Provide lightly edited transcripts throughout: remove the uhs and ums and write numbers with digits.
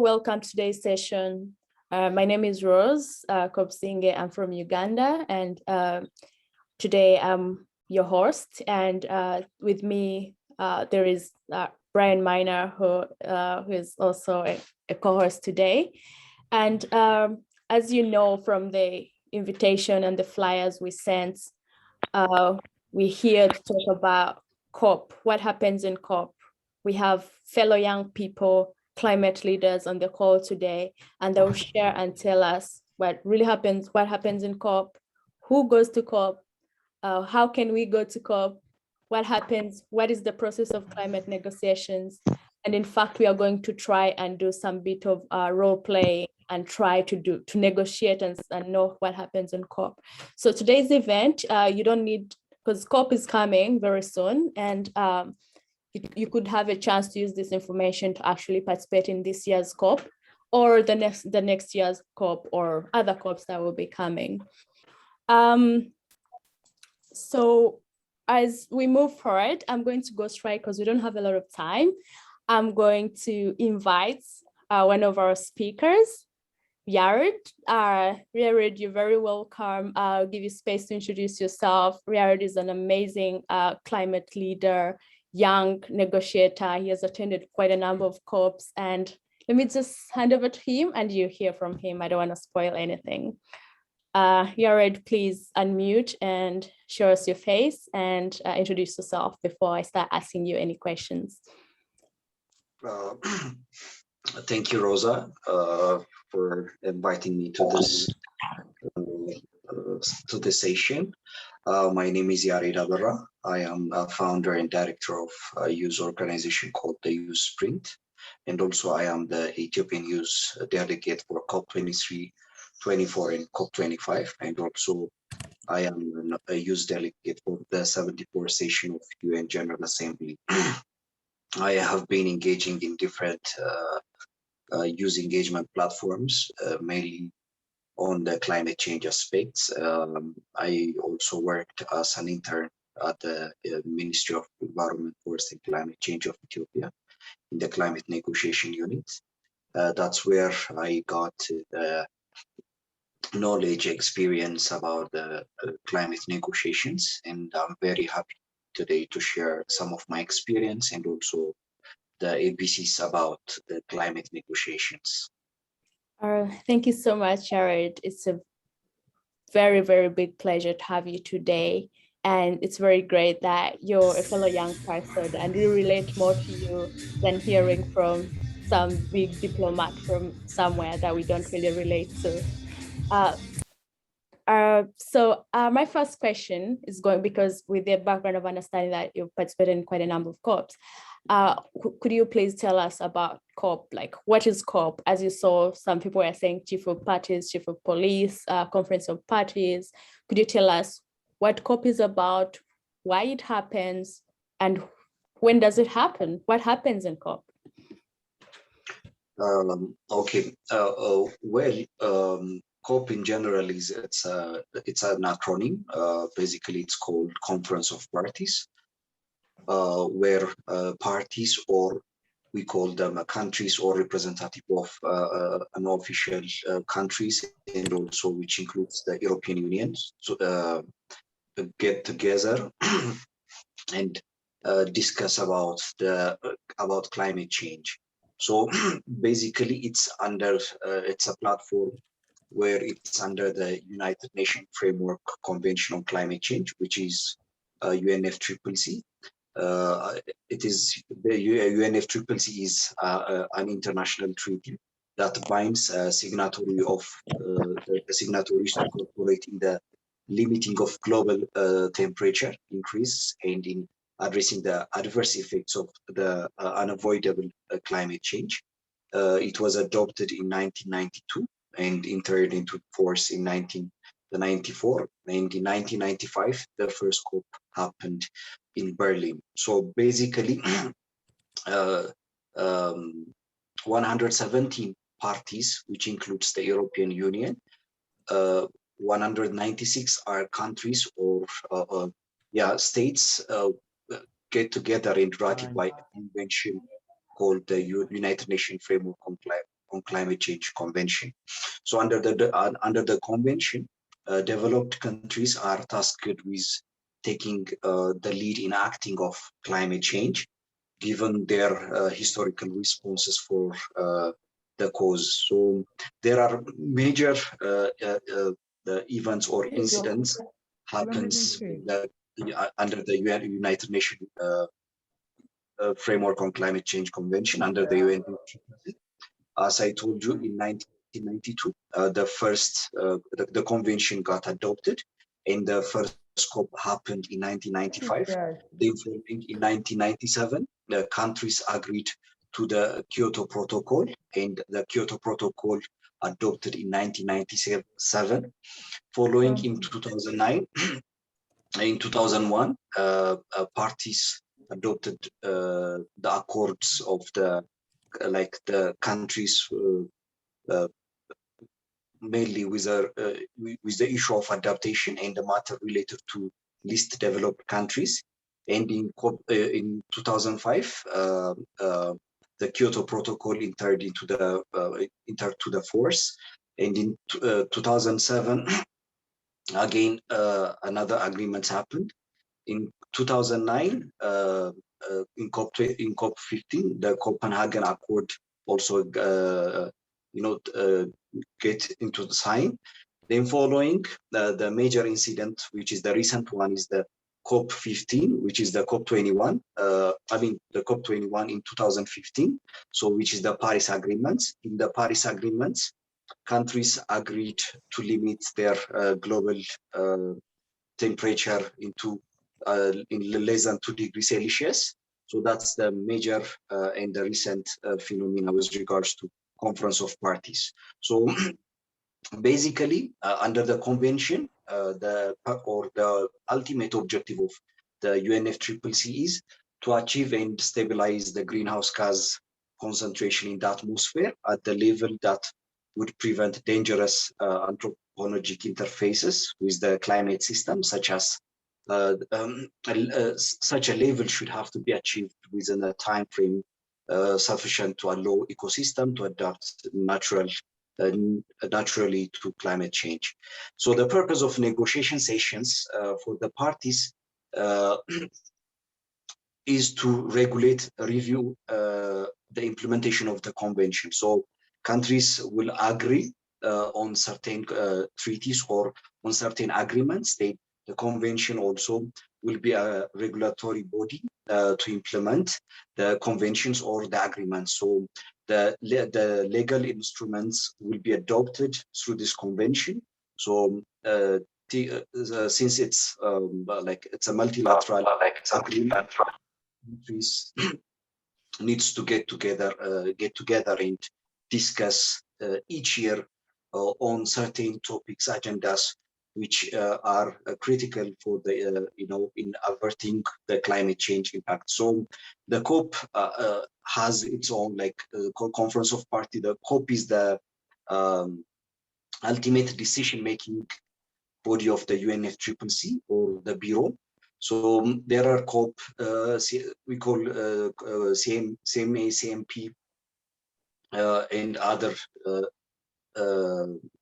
Welcome to today's session. My name is Rose Kopsinge. I'm from Uganda, and today I'm your host. And with me, there is Brian Maina, who is also a co-host today. And as you know from the invitation and the flyers we sent, we're here to talk about COP, what happens in COP. We have fellow young people, climate leaders on the call today, and they'll share and tell us what really happens, what happens in COP, who goes to COP, how can we go to COP, what happens, what is the process of climate negotiations. And in fact, we are going to try and do some bit of role play and try to negotiate and know what happens in COP. So today's event, you don't need, because COP is coming very soon, and you could have a chance to use this information to actually participate in this year's COP or the next year's COP or other COPs that will be coming. So as we move forward, I'm going to go straight because we don't have a lot of time. I'm going to invite one of our speakers, Yared. Yared, you're very welcome. I'll give you space to introduce yourself. Yared is an amazing climate leader, young negotiator. He has attended quite a number of COPs, and let me just hand over to him and you hear from him. I don't want to spoil anything. Yared, please unmute and show us your face and introduce yourself before I start asking you any questions. Thank you, Rosa, for inviting me to this session. My name is Yared Abera. I am a founder and director of a youth organization called the Youth Sprint, and also I am the Ethiopian youth delegate for COP23, 24, and COP25, and also I am a youth delegate for the 74th session of UN General Assembly. I have been engaging in different youth engagement platforms, mainly on the climate change aspects. I also worked as an intern at the Ministry of Environment, Forest and Climate Change of Ethiopia in the climate negotiation unit. That's where I got knowledge, experience about the climate negotiations, and I'm very happy today to share some of my experience and also the ABCs about the climate negotiations. Thank you so much, Yared. It's a very, very big pleasure to have you today. And it's very great that you're a fellow young person and we relate more to you than hearing from some big diplomat from somewhere that we don't really relate to. So my first question is going, because with the background of understanding that you've participated in quite a number of COPs, could you please tell us about COP? Like, what is COP? As you saw, some people are saying chief of parties, chief of police, conference of parties. Could you tell us what COP is about, why it happens, and when does it happen? What happens in COP? Okay. COP in general it's an acronym. Basically, it's called Conference of Parties, where parties, or we call them countries or representative of unofficial countries, and also which includes the European Union, so get together and discuss about climate change. So basically, it's a platform where it's under the United Nations Framework Convention on Climate Change, which is UNFCCC. It is the UNFCCC is an international treaty that binds signatories to cooperate in the limiting of global temperature increase and in addressing the adverse effects of the unavoidable climate change. It was adopted in 1992 and entered into force in 1994. And in 1995, the first COP happened in Berlin. So basically, 117 parties, which includes the European Union, 196 are countries or states get together and ratify a convention called the United Nations Framework on Climate Change Convention. So under the convention, developed countries are tasked with taking the lead in acting of climate change, given their historical responses for the cause. So there are major the events or incidents happens under the United Nations framework on climate change convention under the UN. As I told you, in 1992, the convention got adopted, and the first COP happened in 1995. Then following in 1997, the countries agreed to the Kyoto Protocol, and the Kyoto Protocol adopted in 1997. Following in 2009, in 2001, parties adopted the accords of the countries mainly with the issue of adaptation and the matter related to least developed countries. And in 2005, the Kyoto Protocol entered into the force. And in 2007, again, another agreement happened. In 2009, in COP15, the Copenhagen Accord also, get into the sign. Then following the major incident, which is the recent one, is the COP15, which is the COP21. The COP21 in 2015. So, which is the Paris Agreements. In the Paris Agreements, countries agreed to limit their global temperature into in less than 2 degrees Celsius. So that's the major and the recent phenomena with regards to Conference of Parties. So basically, under the convention, the ultimate objective of the UNFCCC is to achieve and stabilize the greenhouse gas concentration in the atmosphere at the level that would prevent dangerous anthropogenic interfaces with the climate system, such as such a level should have to be achieved within a time frame sufficient to allow ecosystem to adapt naturally to climate change. So the purpose of negotiation sessions for the parties is to regulate, review the implementation of the convention. So countries will agree on certain treaties or on certain agreements. The convention also will be a regulatory body to implement the conventions or the agreements. So the legal instruments will be adopted through this convention. So since it's it's a multilateral agreement, countries needs to get together and discuss each year on certain topics, agendas, which are critical for the in averting the climate change impact. So the COP has its own Conference of Party. The COP is the ultimate decision-making body of the UNFCCC or the Bureau. So there are COP, we call CMA, CMP, and other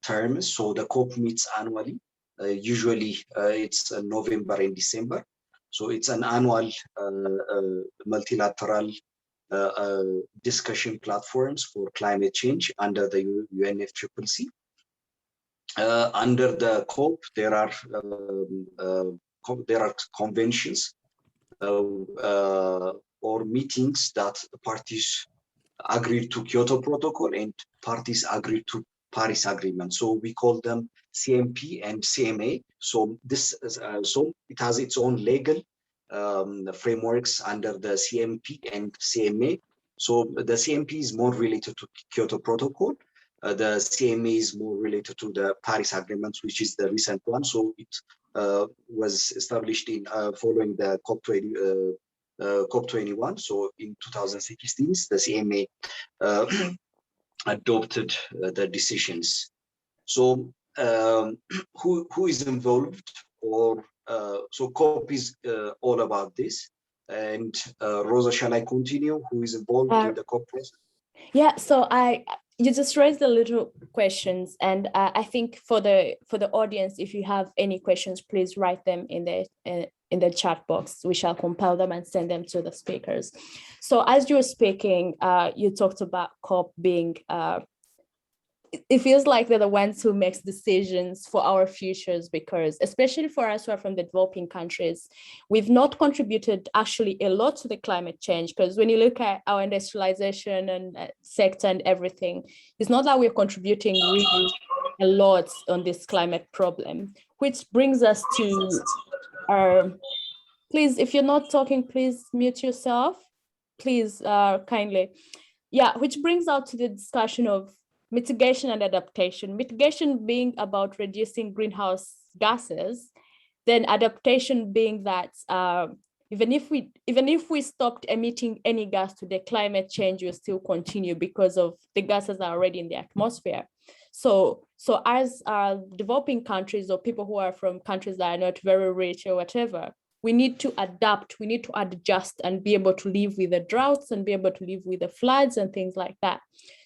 terms. So the COP meets annually. Usually it's November and December. So it's an annual multilateral discussion platforms for climate change under the UNFCCC. Under the COP, there are conventions or meetings that parties agreed to Kyoto Protocol and parties agreed to Paris Agreement. So we call them CMP and CMA. So this so it has its own legal frameworks under the CMP and CMA. So the CMP is more related to Kyoto Protocol. The CMA is more related to the Paris Agreement, which is the recent one. So it was established in following the COP21. So in 2016, the CMA adopted the decisions. So who is involved? Or so COP is all about this. And Rosa, shall I continue? Who is involved in the COP process? Yeah, so I you just raised a little questions, and I think for the audience, if you have any questions, please write them in the chat box. We shall compile them and send them to the speakers. So as you were speaking, you talked about COP being it feels like they're the ones who makes decisions for our futures, because especially for us who are from the developing countries, we've not contributed actually a lot to the climate change, because when you look at our industrialization and sector and everything, it's not that we're contributing really a lot on this climate problem, which brings us to our, please, if you're not talking, please mute yourself, please, kindly. Yeah, which brings out to the discussion of mitigation and adaptation. Mitigation being about reducing greenhouse gases, then adaptation being that even if we stopped emitting any gas today, climate change will still continue because of the gases that are already in the atmosphere. So as developing countries or people who are from countries that are not very rich or whatever, we need to adapt, we need to adjust and be able to live with the droughts and be able to live with the floods and things like that.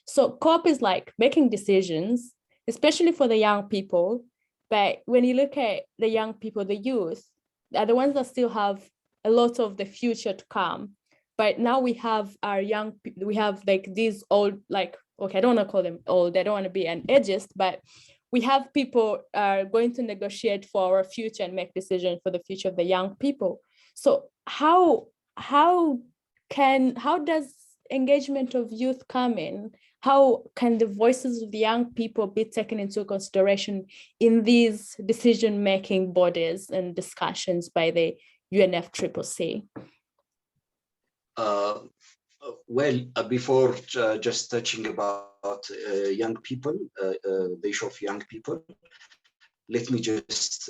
So COP is like making decisions, especially for the young people. But when you look at the young people, the youth, are the ones that still have a lot of the future to come. But now we have our young people, we have like these old, like, okay, I don't want to call them old, I don't want to be an ageist, but we have people going to negotiate for our future and make decisions for the future of the young people. So how does engagement of youth come in? How can the voices of the young people be taken into consideration in these decision-making bodies and discussions by the UNFCCC? Before just touching about young people, the issue of young people, let me just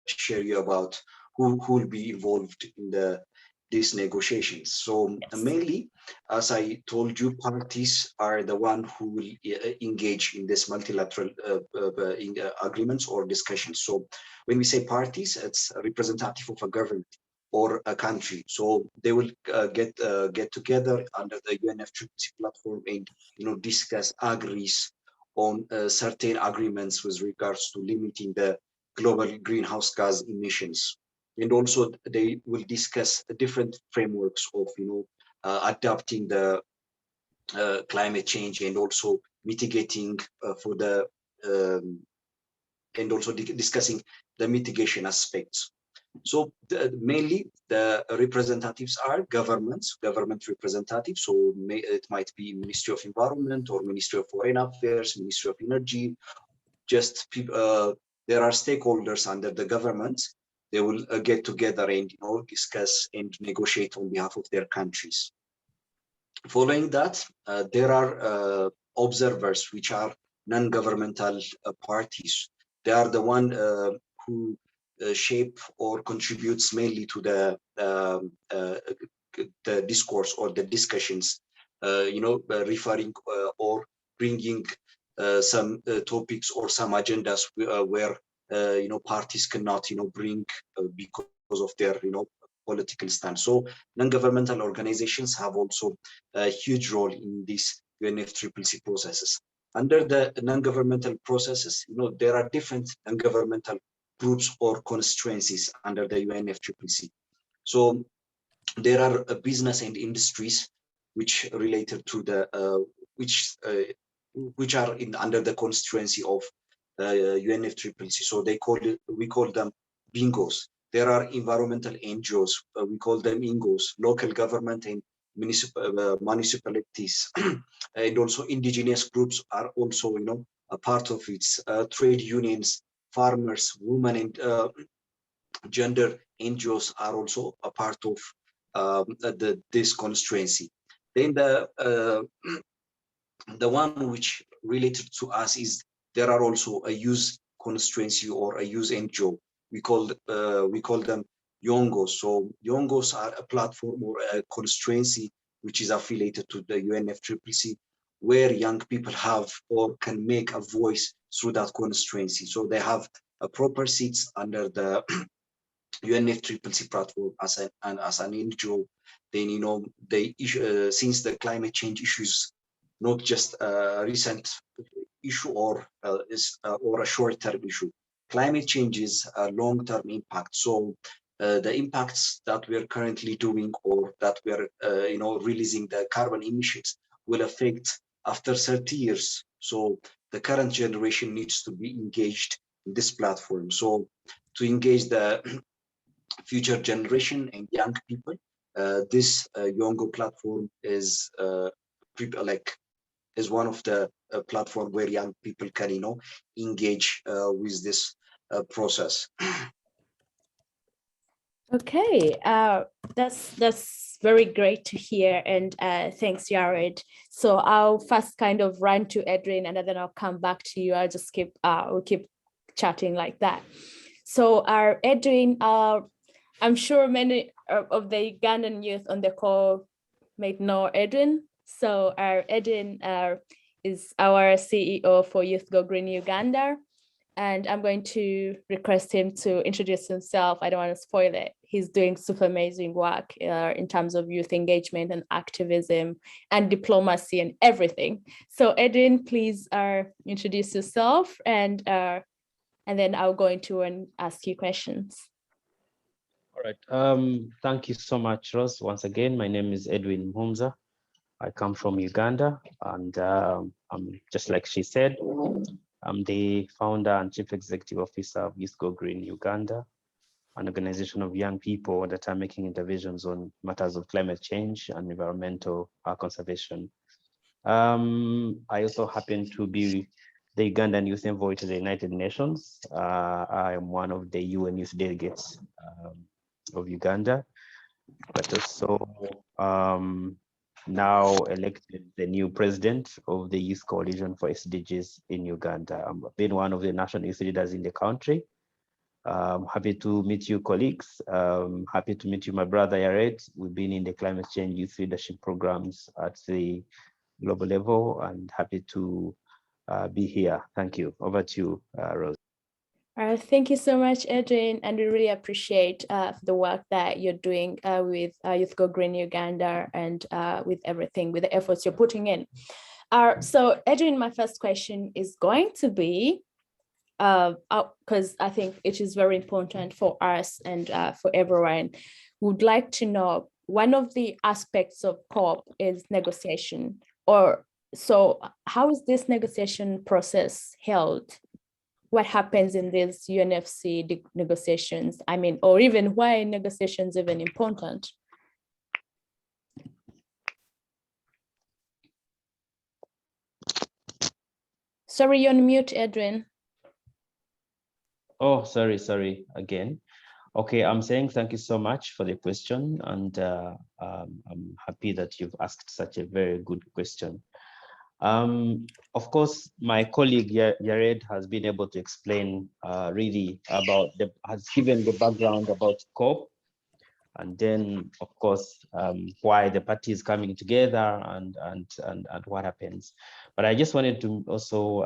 share you about who will be involved in these negotiations. So mainly, as I told you, parties are the one who will engage in this multilateral agreements or discussions. So when we say parties, it's a representative of a government or a country. So they will get together under the UNFCCC platform and discuss, agrees on certain agreements with regards to limiting the global greenhouse gas emissions. And also they will discuss different frameworks of adapting the climate change and also mitigating for the and also discussing the mitigation aspects. So mainly the representatives are government representatives. So it might be Ministry of Environment or Ministry of Foreign Affairs, Ministry of Energy. Just people, there are stakeholders under the government. They will get together and discuss and negotiate on behalf of their countries. Following that, there are observers, which are non-governmental parties. They are the one who shape or contributes mainly to the discourse or the discussions, referring or bringing some topics or some agendas where parties cannot bring because of their political stance. So non-governmental organizations have also a huge role in these UNFCCC processes. Under the non-governmental processes, there are different non-governmental groups or constituencies under the UNFCCC. So there are business and industries which related to the which are under the constituency of UNFCCC. So we call them bingos. There are environmental NGOs, we call them INGOs, local government and municipalities, and also indigenous groups are also a part of its trade unions, farmers, women, and gender NGOs are also a part of this constituency. Then the one which related to us is there are also a youth constituency or a youth NGO. We call them Yongos. So Yongos are a platform or a constituency which is affiliated to the UNFCCC, where young people have or can make a voice through that constituency. So they have a proper seats under the UNFCCC platform as an NGO. Then they since the climate change issues not just a recent issue or a short-term issue. Climate change is a long-term impact. So the impacts that we are currently doing, or that we are releasing the carbon emissions, will affect after 30 years. So the current generation needs to be engaged in this platform. So to engage the future generation and young people, this Yongo platform is is one of the platform where young people can engage with this process. Okay, that's very great to hear, and thanks, Yared. So I'll first kind of run to Edwin, and then I'll come back to you. I'll just we'll keep chatting like that. So Edwin, I'm sure many of the Ugandan youth on the call might know Edwin. So Edwin is our CEO for Youth Go Green Uganda. And I'm going to request him to introduce himself. I don't want to spoil it. He's doing super amazing work in terms of youth engagement and activism and diplomacy and everything. So Edwin, please introduce yourself, and then I'll go into and ask you questions. All right. Thank you so much, Rose. Once again, my name is Edwin Muhumuza. I come from Uganda, and I'm just like she said, I'm the founder and chief executive officer of Youth Go Green Uganda, an organization of young people that are making interventions on matters of climate change and environmental conservation. I also happen to be the Ugandan Youth Envoy to the United Nations. I am one of the UN Youth Delegates of Uganda, but also now elected the new president of the Youth Coalition for SDGs in Uganda. I've been one of the national youth leaders in the country. Happy to meet you, colleagues. Happy to meet you, my brother Yared. We've been in the climate change youth leadership programs at the global level, and happy to be here. Thank you. Over to you, Rose. Thank you so much, Edwin, and we really appreciate the work that you're doing with Youth Go Green Uganda, and with everything, with the efforts you're putting in. So Edwin, my first question is going to be, because I think it is very important for us and for everyone, would like to know, one of the aspects of COP is negotiation, so how is this negotiation process held? What happens in these UNFC negotiations? I mean, or even why negotiations even important? Sorry, you're on mute, Edwin. Oh, sorry again. Okay, I'm saying thank you so much for the question, and I'm happy that you've asked such a very good question. Of course, my colleague Yared has been able to explain really about has given the background about COP, and then of course why the party is coming together and what happens. But I just wanted to also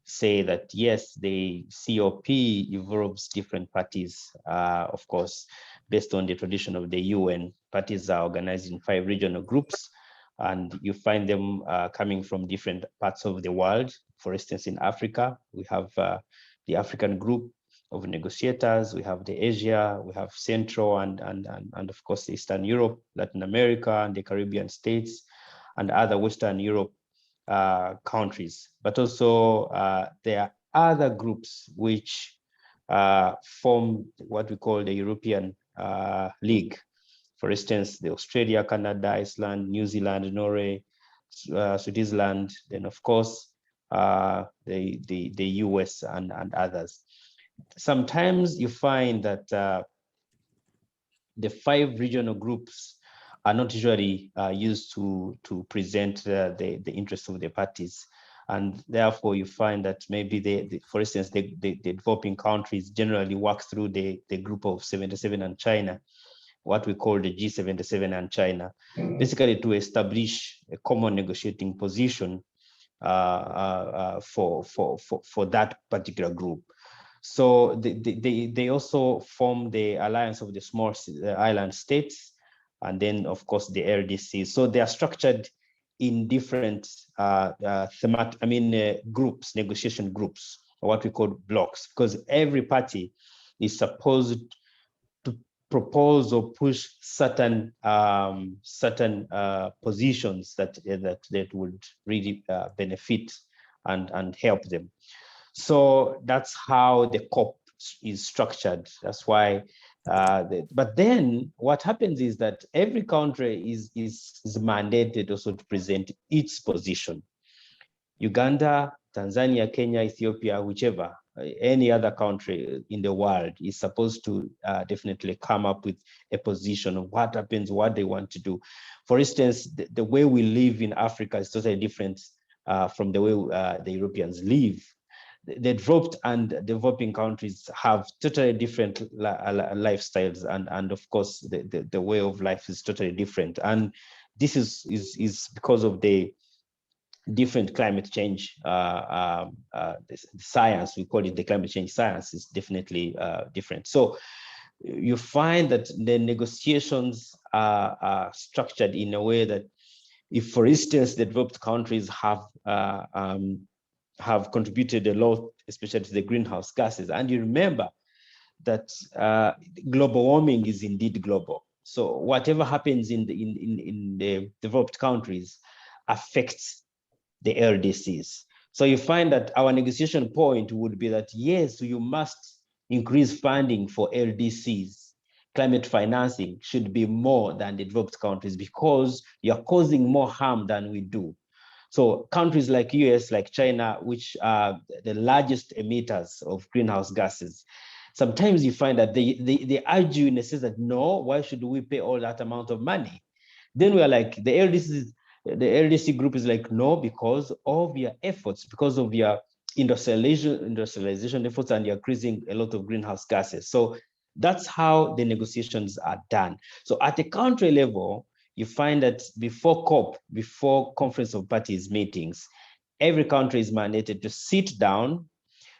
say that yes, the COP involves different parties, of course, based on the tradition of the UN. Parties are organized in 5 regional groups, and you find them coming from different parts of the world. For instance, in Africa, we have the African group of negotiators, we have the Asia, we have Central and of course Eastern Europe, Latin America, and the Caribbean states, and other Western Europe countries. But also there are other groups which form what we call the European League. For instance, the Australia, Canada, Iceland, New Zealand, Norway, Switzerland, then of course the US and others. Sometimes you find that the 5 regional groups are not usually used to present the interests of the parties. And therefore you find that maybe for instance, the developing countries generally work through the group of 77 and China, what we call the G77 and China, basically to establish a common negotiating position for that particular group. So they also form the alliance of the small island states, and then of course the LDC. So they are structured in different groups, negotiation groups, or what we call blocks, because every party is supposed to propose or push certain positions that would really benefit and help them. So that's how the COP is structured. That's why. But then what happens is that every country is mandated also to present its position. Uganda, Tanzania, Kenya, Ethiopia, whichever, any other country in the world is supposed to definitely come up with a position of what happens, what they want to do. For instance, the way we live in Africa is totally different from the way the Europeans live. The developed and developing countries have totally different lifestyles, and of course the way of life is totally different, and this is because of the different climate change. The science, we call it the climate change science, is definitely different. So you find that the negotiations are structured in a way that, if for instance the developed countries have contributed a lot, especially to the greenhouse gases. And you remember that global warming is indeed global. So whatever happens in the developed countries affects the LDCs. So you find that our negotiation point would be that, yes, you must increase funding for LDCs. Climate financing should be more than the developed countries because you're causing more harm than we do. So countries like US, like China, which are the largest emitters of greenhouse gases, sometimes you find that they argue in a sense that, no, why should we pay all that amount of money? Then we're like, the LDC group is like, no, because of your efforts, because of your industrialization efforts, and you're increasing a lot of greenhouse gases. So that's how the negotiations are done. So at a country level, you find that before COP, before Conference of Parties meetings, every country is mandated to sit down,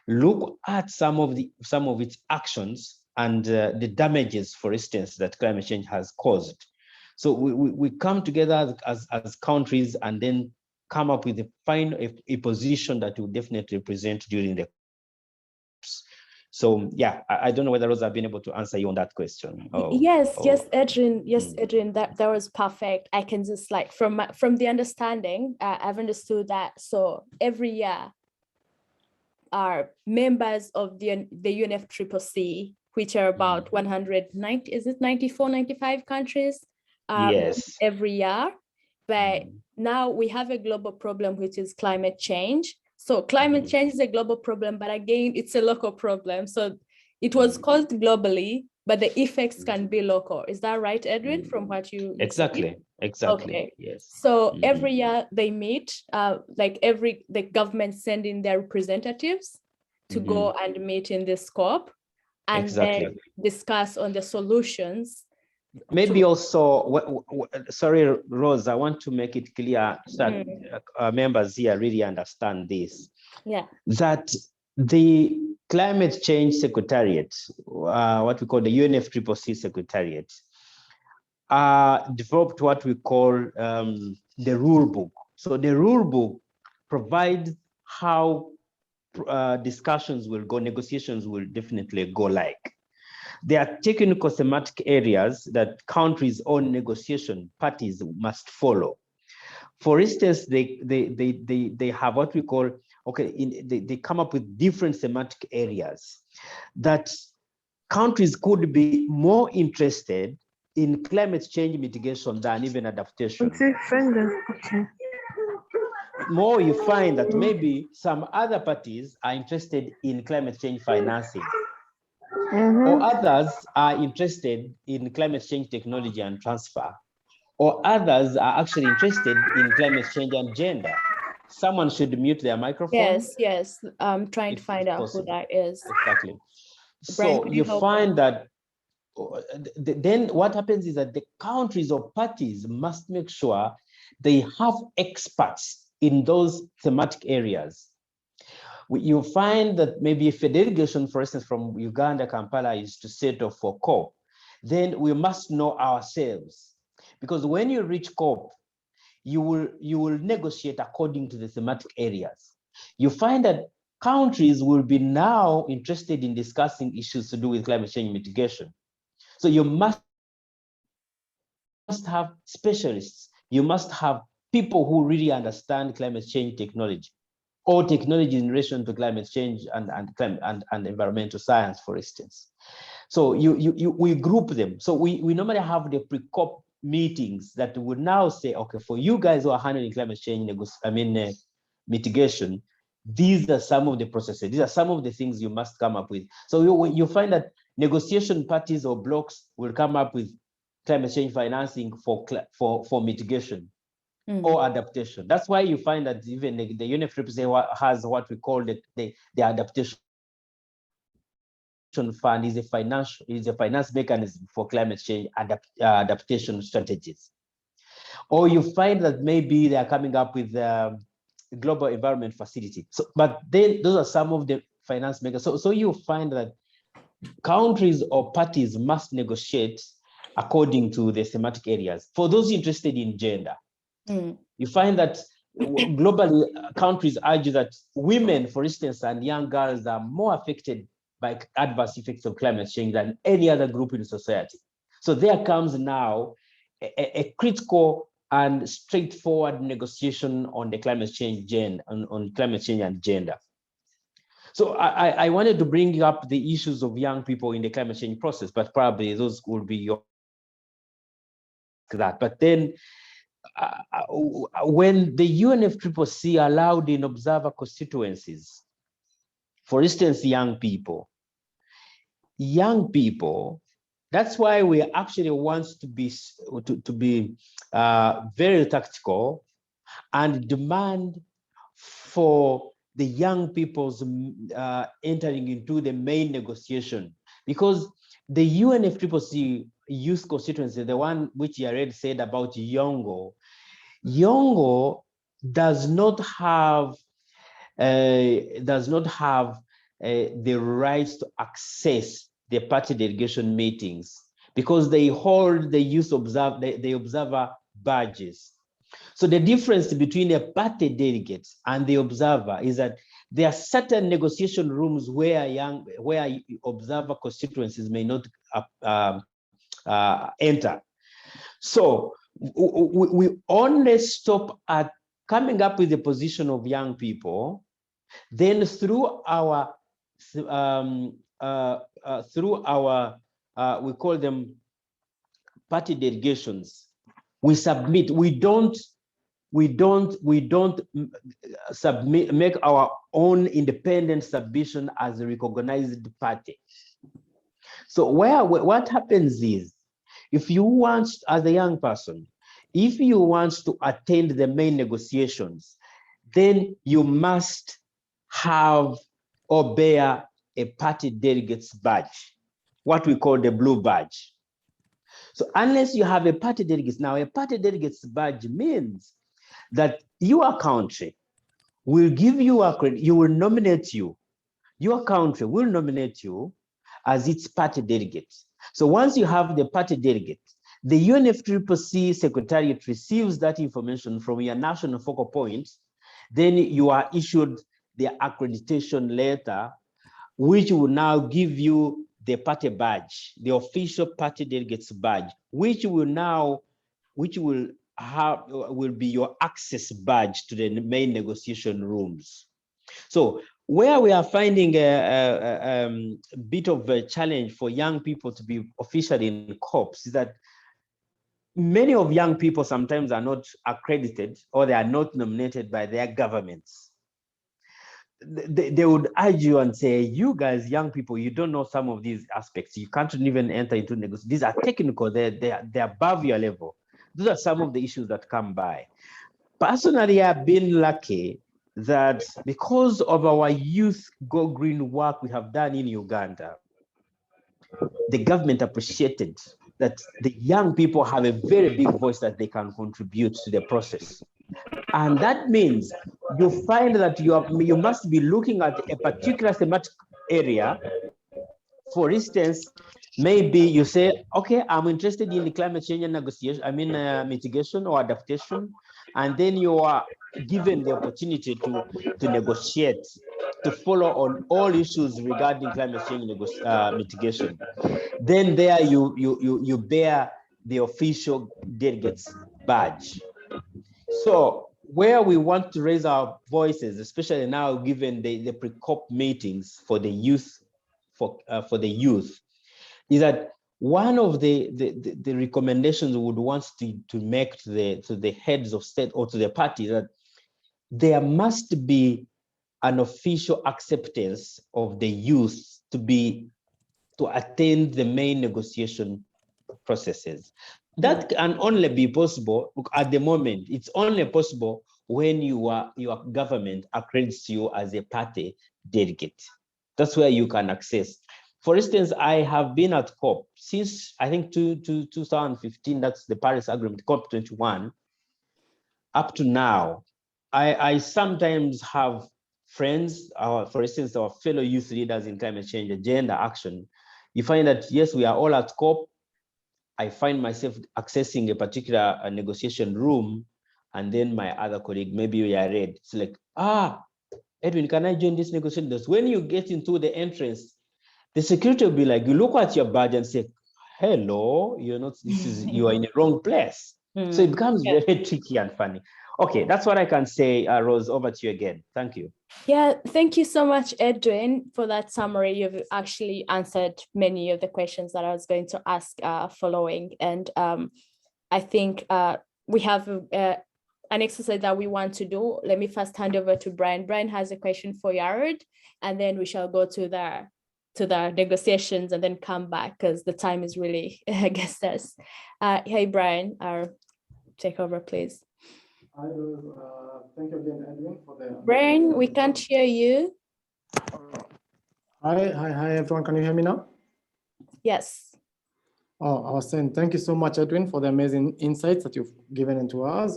look at some of its actions and the damages, for instance, that climate change has caused. So we come together as countries and then come up with a position that will definitely present during the COPs. So yeah, I don't know whether Rosa have been able to answer you on that question. Yes, Edwin. Yes, Edwin. That was perfect. I can just like from the understanding, I've understood that. So every year, our members of the UNFCCC, which are about 190, is it 94, 95 countries? Yes. Every year, but now we have a global problem, which is climate change. So climate change is a global problem, but again, it's a local problem. So it was caused globally, but the effects can be local. Is that right, Edwin, from what you Exactly. Okay. Yes. So every year they meet, the government send in their representatives to go and meet in this COP and then discuss on the solutions. Maybe also, sorry, Rose, I want to make it clear that members here really understand this. Yeah. That the Climate Change Secretariat, what we call the UNFCCC Secretariat, developed what we call the rule book. So the rule book provides how discussions will go, negotiations will definitely go like. There are technical thematic areas that countries' own negotiation parties must follow. For instance, they have what we call, they come up with different thematic areas that countries could be more interested in climate change mitigation than even adaptation. Okay. More you find that maybe some other parties are interested in climate change financing. Or others are interested in climate change technology and transfer, or others are actually interested in climate change and gender. Someone should mute their microphone. Yes. I'm trying to find out who that is. Exactly. Brian, so you find that then what happens is that the countries or parties must make sure they have experts in those thematic areas. You find that maybe if a delegation, for instance, from Uganda, Kampala, is to settle for COP, then we must know ourselves. Because when you reach COP, you will negotiate according to the thematic areas. You find that countries will be now interested in discussing issues to do with climate change mitigation. So you must have specialists. You must have people who really understand climate change technology, or technology in relation to climate change and environmental science, for instance. So we group them. So we normally have the pre-COP meetings that would now say, okay, for you guys who are handling climate change mitigation, these are some of the processes. These are some of the things you must come up with. So you find that negotiation parties or blocks will come up with climate change financing for mitigation or adaptation. That's why you find that even the UNFCCC has what we call the adaptation fund is a finance mechanism for climate change adaptation strategies. Or you find that maybe they are coming up with global environment facility. So, but then those are some of the finance makers. So you find that countries or parties must negotiate according to the thematic areas. For those interested in gender, you find that globally countries argue that women, for instance, and young girls are more affected by adverse effects of climate change than any other group in society. So there comes now a critical and straightforward negotiation on the climate change on climate change and gender. So I wanted to bring up the issues of young people in the climate change process, but probably those will be your that. But then when the UNFCCC allowed in observer constituencies, for instance, young people, that's why we actually want to be very tactical and demand for the young people's entering into the main negotiation, because the UNFCCC youth constituency, the one which Yared said about Yongo does not have the rights to access the party delegation meetings because they hold the youth observer badges. So the difference between a party delegate and the observer is that there are certain negotiation rooms where observer constituencies may not enter. So we only stop at coming up with the position of young people. Then through our we call them party delegations, we submit. We don't submit, make our own independent submission as a recognized party. So what happens is, if you want, as a young person, if you want to attend the main negotiations, then you must have or bear a party delegate's badge, what we call the blue badge. So unless you have a party delegate, now a party delegate's badge means that your country will give you a credit, you will nominate you, your country will nominate you as its party delegate. So once you have the party delegate, the UNFCCC Secretariat receives that information from your national focal point, then you are issued the accreditation letter, which will now give you the party badge, the official party delegates badge, which will be your access badge to the main negotiation rooms. So where we are finding a bit of a challenge for young people to be officially in COPs is that many of young people sometimes are not accredited or they are not nominated by their governments. They would urge you and say, you guys, young people, you don't know some of these aspects. You can't even enter into negotiations. These are technical, they're above your level. Those are some of the issues that come by. Personally, I've been lucky that because of our youth Go Green work we have done in Uganda, the government appreciated that the young people have a very big voice that they can contribute to the process. And that means you find that you must be looking at a particular thematic area. For instance, maybe you say, okay, I'm interested in the climate change and negotiation, mitigation or adaptation. and then you are given the opportunity to negotiate, to follow on all issues regarding climate change mitigation. Then there you bear the official delegates badge. So where we want to raise our voices, especially now given the pre-COP meetings for the youth, for the youth, is that one of the recommendations we would want to make to the heads of state or to the party, that there must be an official acceptance of the youth to attend the main negotiation processes. That can only be possible at the moment. It's only possible when your government accredits you as a party delegate. That's where you can access. For instance, I have been at COP since I think 2015. That's the Paris Agreement, COP21. Up to now, I sometimes have friends, for instance, our fellow youth leaders in climate change agenda action. You find that, yes, we are all at COP. I find myself accessing a particular negotiation room, and then my other colleague, maybe Yared, it's like, Edwin, can I join this negotiation? When you get into the entrance, the security will be like, you look at your badge and say, hello, you're not, you are in the wrong place. So it becomes very tricky and funny. Okay, that's what I can say. Rose, over to you again. Thank you. Yeah, thank you so much, Edwin, for that summary. You've actually answered many of the questions that I was going to ask following. And I think we have an exercise that we want to do. Let me first hand over to Brian. Brian has a question for Yared, and then we shall go to the negotiations and then come back because the time is really against us. Hey, Brian, take over, please. Hi, thank you again, Edwin, for the... Brian, we can't hear you. Hi, everyone. Can you hear me now? Yes. Oh, I was saying thank you so much, Edwin, for the amazing insights that you've given into us.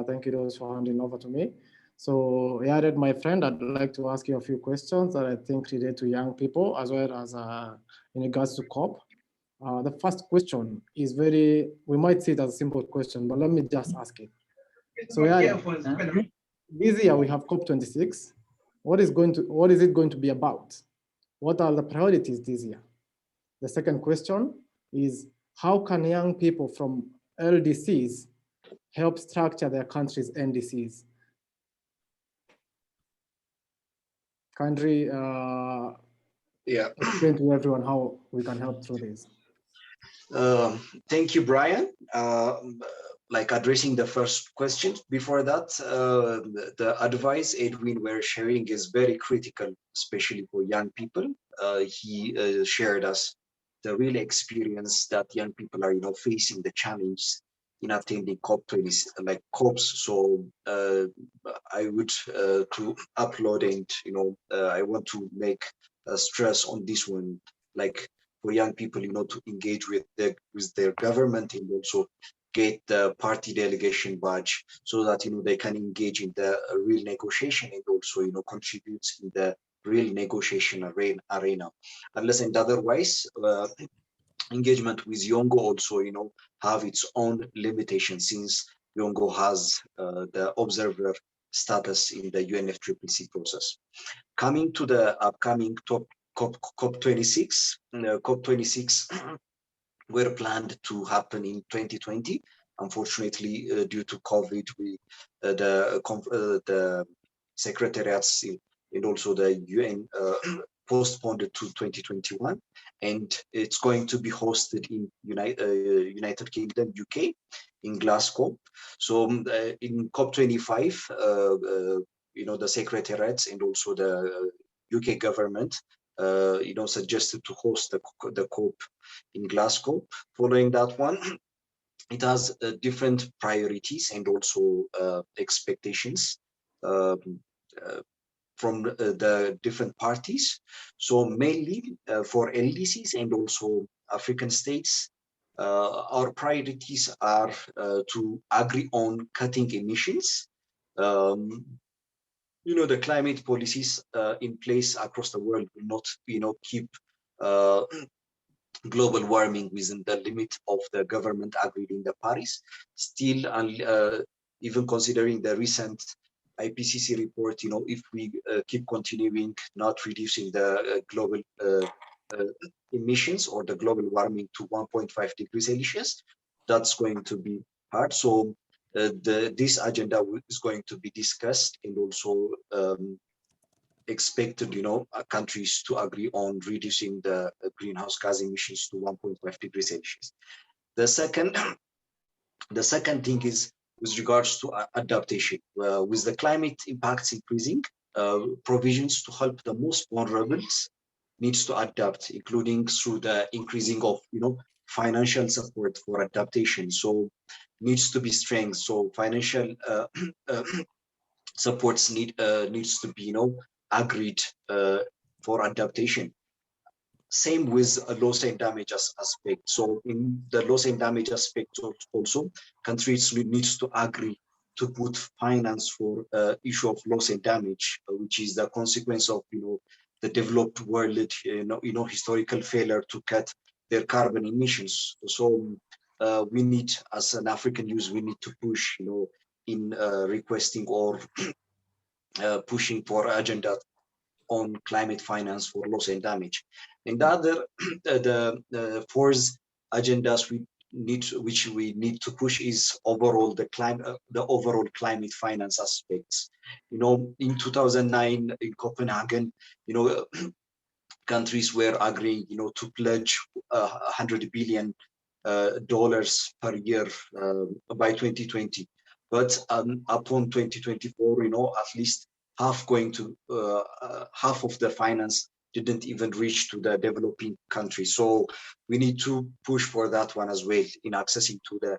Thank you those for handing over to me. So, Yared, my friend, I'd like to ask you a few questions that I think relate to young people as well as in regards to COP. The first question is we might see it as a simple question, but let me just ask it. So, Yared, this year we have COP26. What is it going to be about? What are the priorities this year? The second question is, how can young people from LDCs help structure their country's NDCs? Kindly explain to everyone how we can help through this. Thank you, Brian. Like addressing the first question, before that, the advice Edwin were sharing is very critical, especially for young people. He shared us the real experience that young people are, facing the challenge in attending COP20, like COPs. So I would to upload and, I want to make a stress on this one, like for young people, to engage with their government and also get the party delegation badge so that, they can engage in the real negotiation and also, contribute in the real negotiation arena. Unless and otherwise, engagement with Yongo also, have its own limitations, since Yongo has the observer status in the UNFCCC process. Coming to the upcoming COP26, COP26 were planned to happen in 2020. Unfortunately, due to COVID, the secretariats and also the UN postponed it to 2021, and it's going to be hosted in United Kingdom, UK, in Glasgow. So in COP25, the secretariats and also the UK government suggested to host the COP in Glasgow. Following that one, it has different priorities and also expectations from the different parties. So mainly for LDCs and also African states, our priorities are to agree on cutting emissions. The climate policies in place across the world will not, keep global warming within the limit of the government agreed in the Paris. Still, even considering the recent IPCC report, if we keep continuing not reducing the global emissions or the global warming to 1.5 degrees Celsius, that's going to be hard. So this agenda is going to be discussed and also expected, countries to agree on reducing the greenhouse gas emissions to 1.5 degrees Celsius. The second thing is with regards to adaptation. With the climate impacts increasing, provisions to help the most vulnerable needs to adapt, including through the increasing of, financial support for adaptation. So needs to be strengthened. So financial supports needs to be, agreed for adaptation. Same with a loss and damage aspect. So in the loss and damage aspect also, countries needs to agree to put finance for issue of loss and damage, which is the consequence of, the developed world, historical failure to cut their carbon emissions. So we need, as an African youth, we need to push, in requesting or pushing for agenda on climate finance for loss and damage. And the other, the fourth agendas which we need to push is overall the overall climate finance aspects. In 2009 in Copenhagen, countries were agreeing, to pledge $100 billion per year by 2020. But upon 2024, at least half of the finance didn't even reach to the developing countries. So we need to push for that one as well in accessing to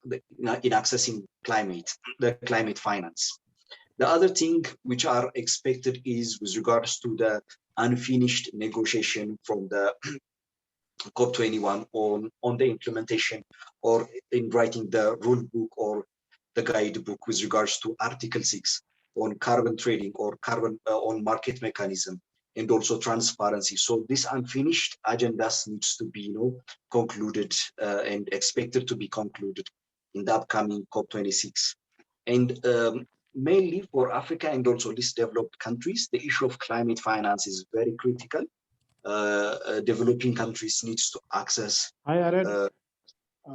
in accessing the climate finance. The other thing which are expected is with regards to the unfinished negotiation from the COP21 on the implementation or in writing the rule book or the guidebook with regards to Article 6 on carbon trading or carbon on market mechanism and also transparency. So this unfinished agendas needs to be, concluded and expected to be concluded in the upcoming COP26. And mainly for Africa and also least developed countries, the issue of climate finance is very critical. Developing countries needs to access the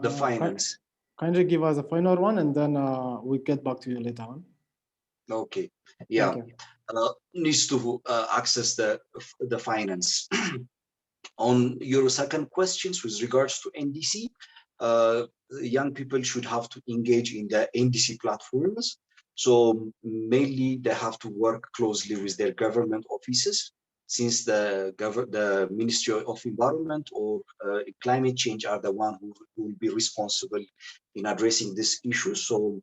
finance. Kindly give us a final one and then we'll get back to you later on. Okay, yeah, needs to access the finance. On your second questions with regards to NDC, young people should have to engage in the NDC platforms. So mainly they have to work closely with their government offices, since the Ministry of Environment or Climate Change are the one who will be responsible in addressing this issue. So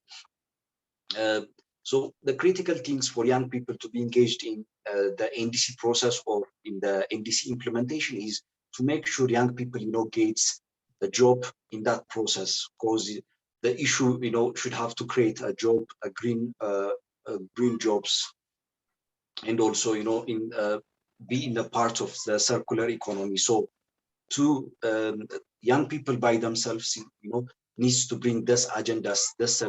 so the critical things for young people to be engaged in the NDC process or in the NDC implementation is to make sure young people, gets a job in that process, because the issue, should have to create a job, green jobs, and also, be in the part of the circular economy. So to young people by themselves, needs to bring this agendas, this,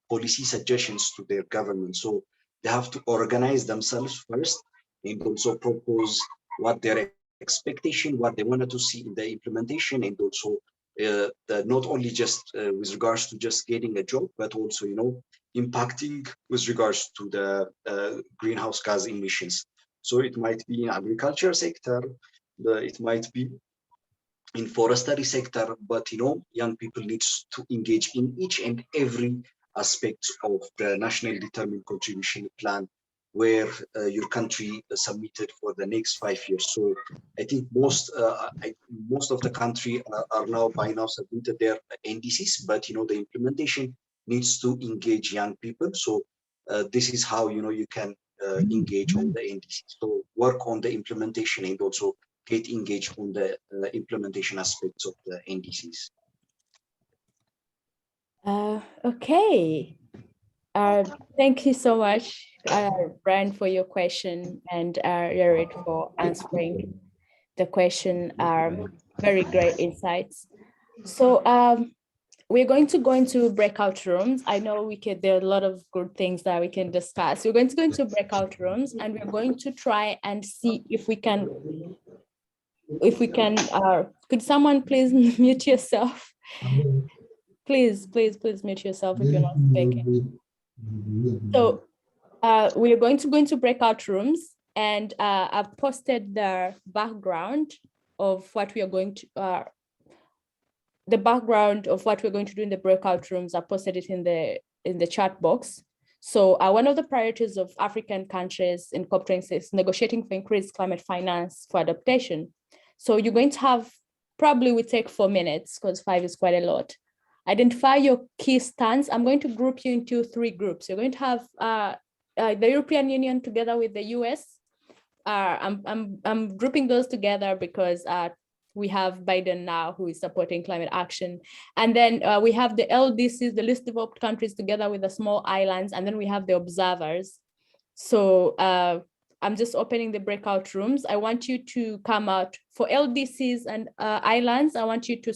policy suggestions to their government. So they have to organize themselves first and also propose what their expectation, what they wanted to see in the implementation, and also not only just with regards to just getting a job, but also, impacting with regards to the greenhouse gas emissions. So it might be in agriculture sector, it might be in forestry sector, but young people need to engage in each and every aspect of the national determined contribution plan where your country submitted for the next 5 years. So I think most of the country are now by now submitted their NDCs, but the implementation needs to engage young people. So this is how you can engage on the NDC. So work on the implementation and also get engaged on the implementation aspects of the NDCs. Okay. Thank you so much, Brian, for your question, and Yared for answering the question. Very great insights. So we're going to go into breakout rooms. I know there are a lot of good things that we can discuss. We're going to go into breakout rooms and we're going to try and see if we can, could someone please mute yourself? Please mute yourself if you're not speaking. So we are going to go into breakout rooms, and I've posted the background of what we are going to, the background of what we're going to do in the breakout rooms. I posted it in the chat box. So one of the priorities of African countries in COP26 is negotiating for increased climate finance for adaptation. So you're going to have, probably we take 4 minutes because 5 is quite a lot. Identify your key stands. I'm going to group you into 3 groups. You're going to have the European Union together with the US. I'm grouping those together because we have Biden now who is supporting climate action. And then we have the LDCs, the least developed countries, together with the small islands. And then we have the observers. So I'm just opening the breakout rooms. I want you to come out for LDCs and islands. I want you to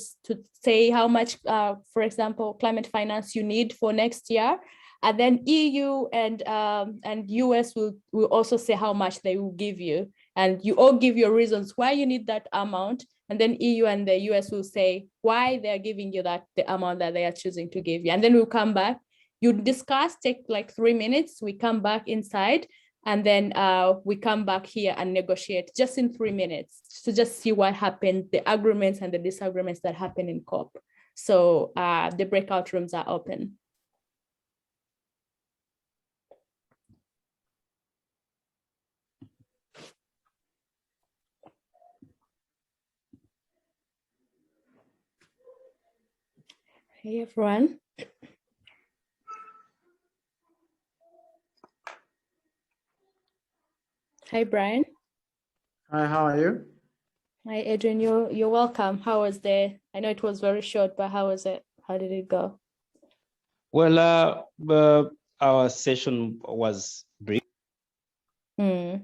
say how much, for example, climate finance you need for next year. And then EU and US will also say how much they will give you. And you all give your reasons why you need that amount. And then EU and the US will say why they're giving you the amount that they are choosing to give you. And then we'll come back. You discuss, take like 3 minutes. We come back inside. And then we come back here and negotiate just in 3 minutes to just see what happened, the agreements and the disagreements that happen in COP. So the breakout rooms are open. Hey, everyone. Hi, Brian. Hi, how are you? Hi, Edwin. You're welcome. How was I know it was very short, but how was it? How did it go? Well, our session was brief. Yeah.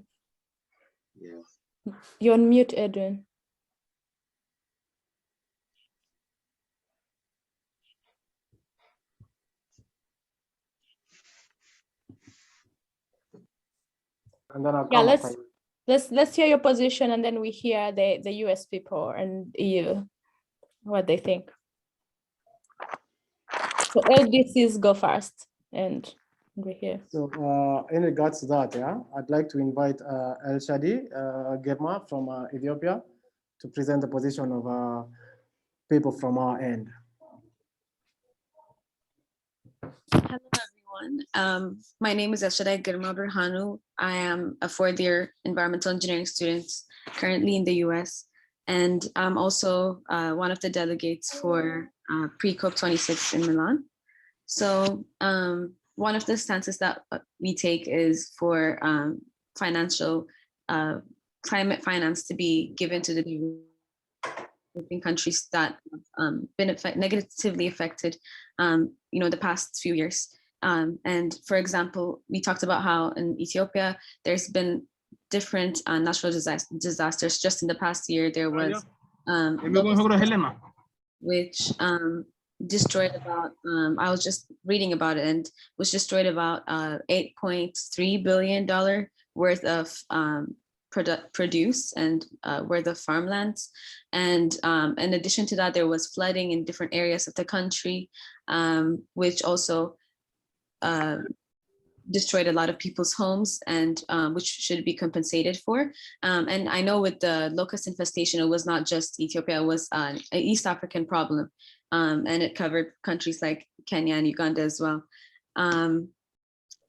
You're on mute, Edwin. And then I'll Yeah, come let's hear your position, and then we hear the US people and EU, what they think. So LDCs go first, and we're here. So in regards to that, yeah, I'd like to invite El Shadi Germa from Ethiopia to present the position of people from our end. Hello, everyone. My name is Eshadai Girma Burhanu. I am a 4th-year environmental engineering student currently in the US. And I'm also one of the delegates for pre-COP26 in Milan. So one of the stances that we take is for financial climate finance to be given to the developing countries that have been negatively affected, the past few years. And for example, we talked about how in Ethiopia, there's been different natural disasters. Just in the past year, there was which destroyed about, I was just reading about it, and was destroyed about $8.3 billion worth of produce and worth of farmlands. And in addition to that, there was flooding in different areas of the country, which also destroyed a lot of people's homes, and which should be compensated for. And I know with the locust infestation, it was not just Ethiopia, it was an East African problem. And it covered countries like Kenya and Uganda as well.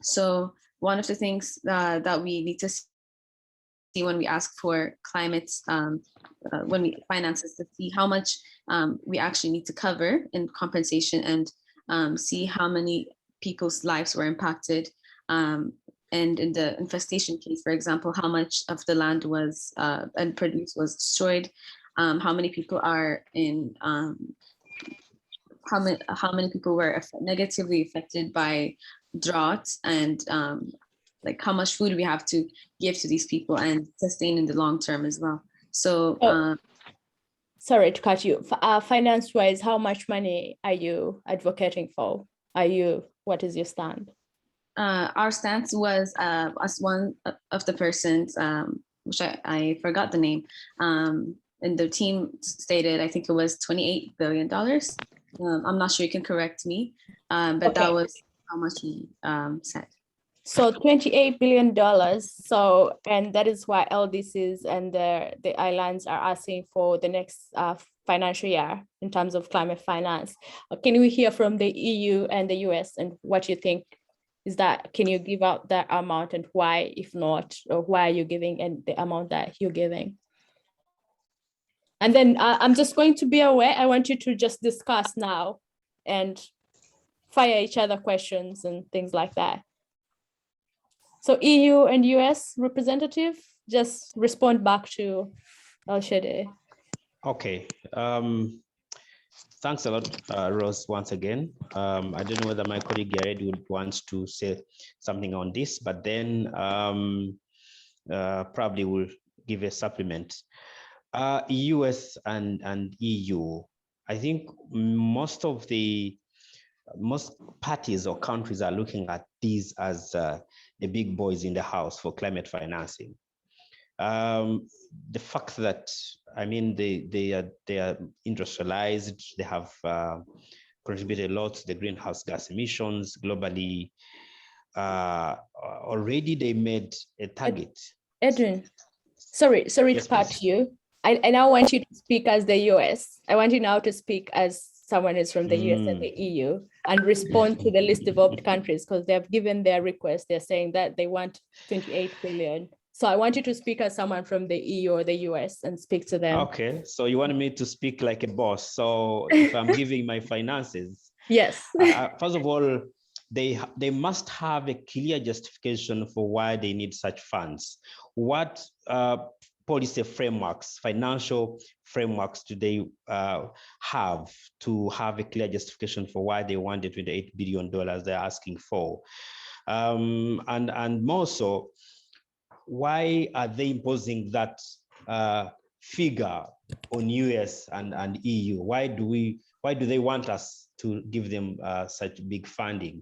So one of the things that we need to see when we ask for climate, when we finance, is to see how much we actually need to cover in compensation, and see how many people's lives were impacted. And in the infestation case, for example, how much of the land was and produce was destroyed, how many people are in, how many people were negatively affected by drought, and like how much food we have to give to these people and sustain in the long term as well. So sorry to cut you, finance-wise, how much money are you advocating for? What is your stand? Our stance was, as one of the persons, which I forgot the name, and the team stated, I think it was $28 billion. I'm not sure, you can correct me, but Okay. that was how much we said. So $28 billion. So, and that is why LDCs and the islands are asking for the next financial year in terms of climate finance. Can we hear from the EU and the US and what you think is that? Can you give out that amount and why, if not, or why are you giving and the amount that you're giving? And then I'm just going to be aware. I want you to just discuss now and fire each other questions and things like that. So EU and US representative, just respond back to El-Shade. Okay. Thanks a lot, Rose, once again. I don't know whether my colleague Yared would want to say something on this, but then probably will give a supplement. US and EU, I think most parties or countries are looking at these as the big boys in the house for climate financing. The fact that, I mean, they are industrialized, they have contributed a lot to the greenhouse gas emissions globally. Already they made a target. Edwin, sorry Yes, to cut you. I now want you to speak as the US. I want you now to speak as someone who's from the US and the EU and respond to the least developed countries because they have given their request. They're saying that they want 28 billion. So I want you to speak as someone from the EU or the US and speak to them. Okay, so you want me to speak like a boss. So if I'm giving my finances, yes. First of all, they must have a clear justification for why they need such funds. What policy frameworks, financial frameworks do they have to have a clear justification for why they want the $28 billion they're asking for? And more so, why are they imposing that figure on US and EU? Why do they want us to give them such big funding?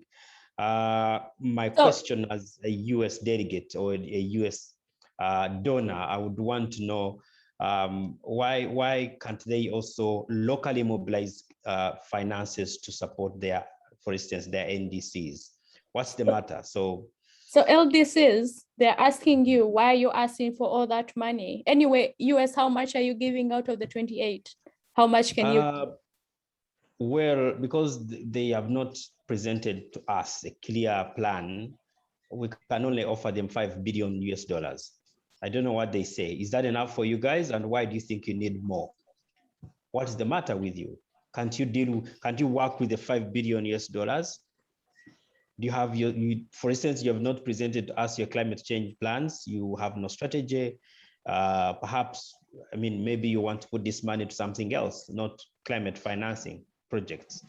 My question as a US delegate or a US donor, I would want to know why can't they also locally mobilize finances to support their, for instance, their NDCs? What's the matter? So LDCs, they're asking you, why are you asking for all that money? Anyway, US, how much are you giving out of the 28? How much can you? Well, because they have not presented to us a clear plan, we can only offer them $5 billion US. I don't know what they say. Is that enough for you guys? And why do you think you need more? What is the matter with you? Can't you work with the $5 billion US? Do you have for instance, you have not presented to us your climate change plans. You have no strategy. Perhaps, I mean, maybe you want to put this money to something else, not climate financing projects.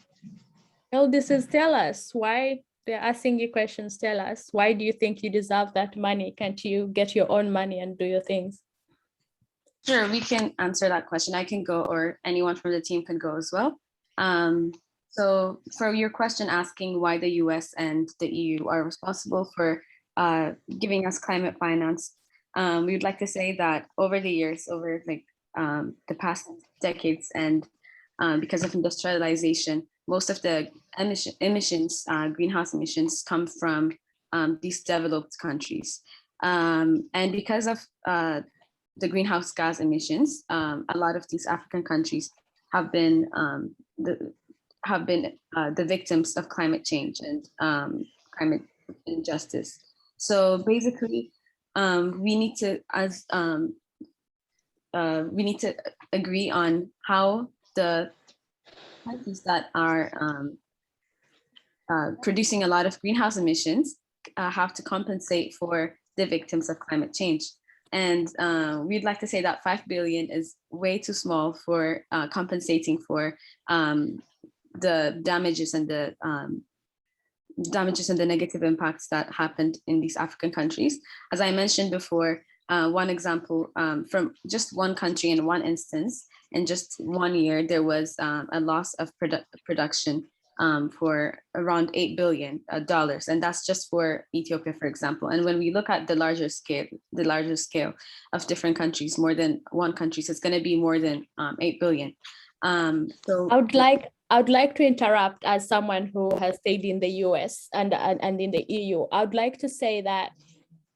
LDCs, tell us why they're asking you questions. Tell us, why do you think you deserve that money? Can't you get your own money and do your things? Sure, we can answer that question. I can go, or anyone from the team can go as well. So for your question asking why the US and the EU are responsible for giving us climate finance, we would like to say that over the years, over the past decades, and because of industrialization, most of the emissions, greenhouse emissions, come from these developed countries. And because of the greenhouse gas emissions, a lot of these African countries have been the victims of climate change and climate injustice. So basically, we need to agree on how the countries that are producing a lot of greenhouse emissions have to compensate for the victims of climate change. And we'd like to say that 5 billion is way too small for compensating for the damages and the negative impacts that happened in these African countries. As I mentioned before, one example from just one country in one instance in just 1 year, there was a loss of production for around $8 billion. And that's just for Ethiopia, for example. And when we look at the larger scale of different countries, more than one country, so it's going to be more than 8 billion. So I would like to interrupt as someone who has stayed in the US and in the EU. I would like to say that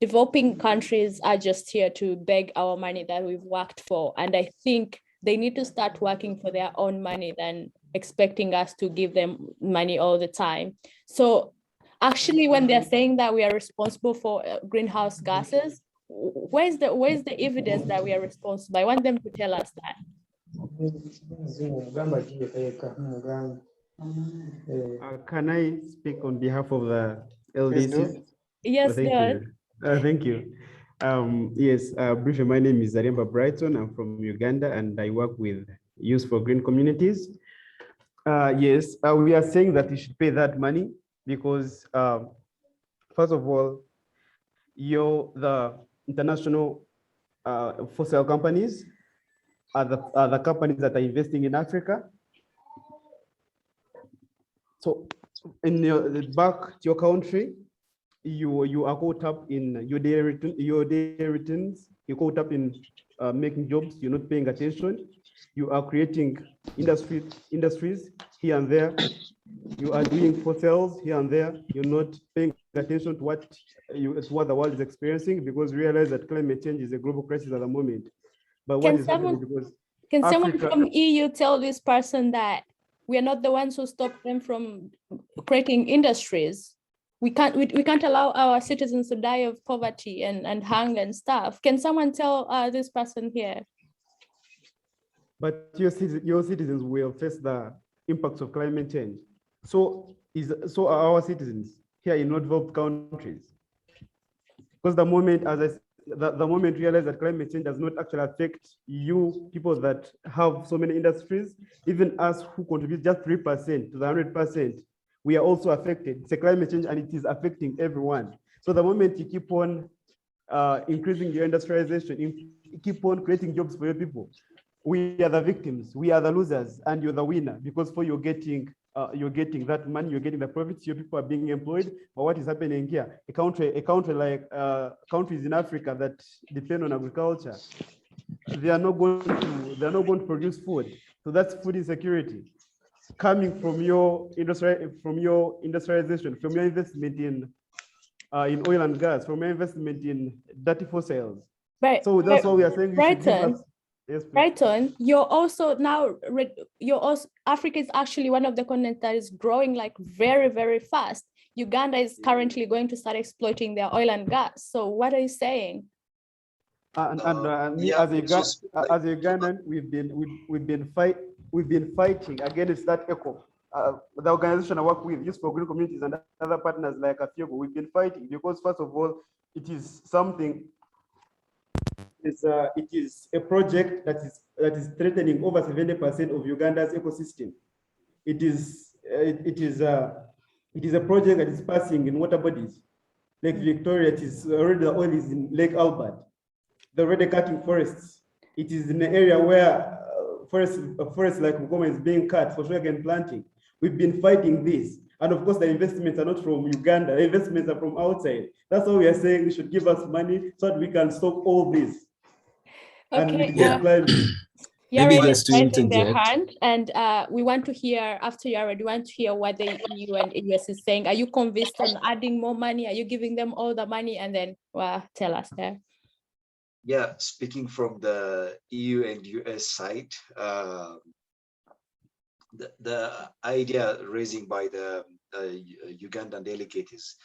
developing countries are just here to beg our money that we've worked for. And I think they need to start working for their own money than expecting us to give them money all the time. So actually, when they're saying that we are responsible for greenhouse gases, where's the evidence that we are responsible? I want them to tell us that. Can I speak on behalf of the LDC? Yes, thank you. Thank you. Yes, briefly, my name is Yared Abera. I'm from Uganda, and I work with Youth for Green Communities. Yes, we are saying that you should pay that money because, first of all, the international fossil companies are the companies that are investing in Africa. So, back to your country, you are caught up in your daily returns. You're caught up in making jobs. You're not paying attention. You are creating industries here and there. You are doing fossils here and there. You're not paying attention to what the world is experiencing, because we realize that climate change is a global crisis at the moment. But what is happening, because can someone from EU tell this person that we are not the ones who stop them from creating industries? We can't allow our citizens to die of poverty and hunger and stuff. Can someone tell this person here? But your citizens will face the impacts of climate change. So are our citizens here in not developed countries. Because the moment, the moment we realize that climate change does not actually affect you people that have so many industries, even us who contribute just 3% to the 100%, we are also affected. It's a climate change and it is affecting everyone. So the moment you keep on increasing your industrialization, you keep on creating jobs for your people, we are the victims, we are the losers, and you're the winner, because for you're getting that money, you're getting the profits, your people are being employed. But what is happening here? A country like countries in Africa that depend on agriculture, they are not going to produce food. So that's food insecurity coming from your industrialization, from your investment in oil and gas, from your investment in dirty fossils. Right. So that's why we are saying you should give us. Yes, Brighton, Africa is actually one of the continents that is growing like very, very fast. Uganda is currently going to start exploiting their oil and gas. So what are you saying? As a Ugandan, we've been fighting against that echo. The organization I work with, Youth for Green Communities, and other partners like Afiogo, we've been fighting because, first of all, it is something. It is a project that is threatening over 70% of Uganda's ecosystem. It is a project that is passing in water bodies. Lake Victoria, it is already, the oil is in Lake Albert. They're already cutting forests. It is in an area where forest like Mugoma is being cut for sugarcane planting. We've been fighting this. And of course, the investments are not from Uganda. The investments are from outside. That's why we are saying we should give us money so that we can stop all this. Okay. Maybe just to raising their interject. hand, and we want to hear, after Yared, we want to hear what the EU and US is saying. Are you convinced on adding more money? Are you giving them all the money? And then tell us there. Yeah, speaking from the EU and US side, the idea raising by the Ugandan delegate is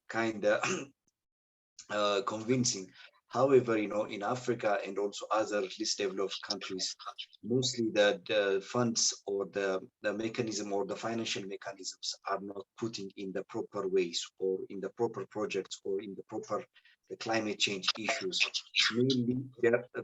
kind of convincing. However, in Africa and also other least developed countries, mostly the funds or the mechanism or the financial mechanisms are not putting in the proper ways or in the proper projects or in the proper climate change issues.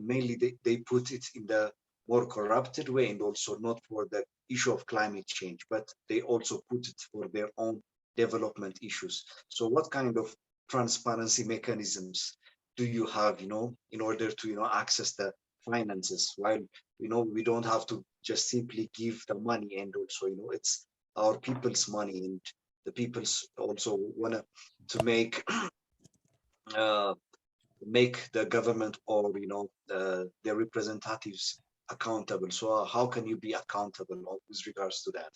Mainly they put it in the more corrupted way, and also not for the issue of climate change, but they also put it for their own development issues. So what kind of transparency mechanisms do you have, in order to, access the finances, while we don't have to just simply give the money, and also it's our people's money, and the people's also want to make make the government or their representatives accountable. So how can you be accountable with regards to that?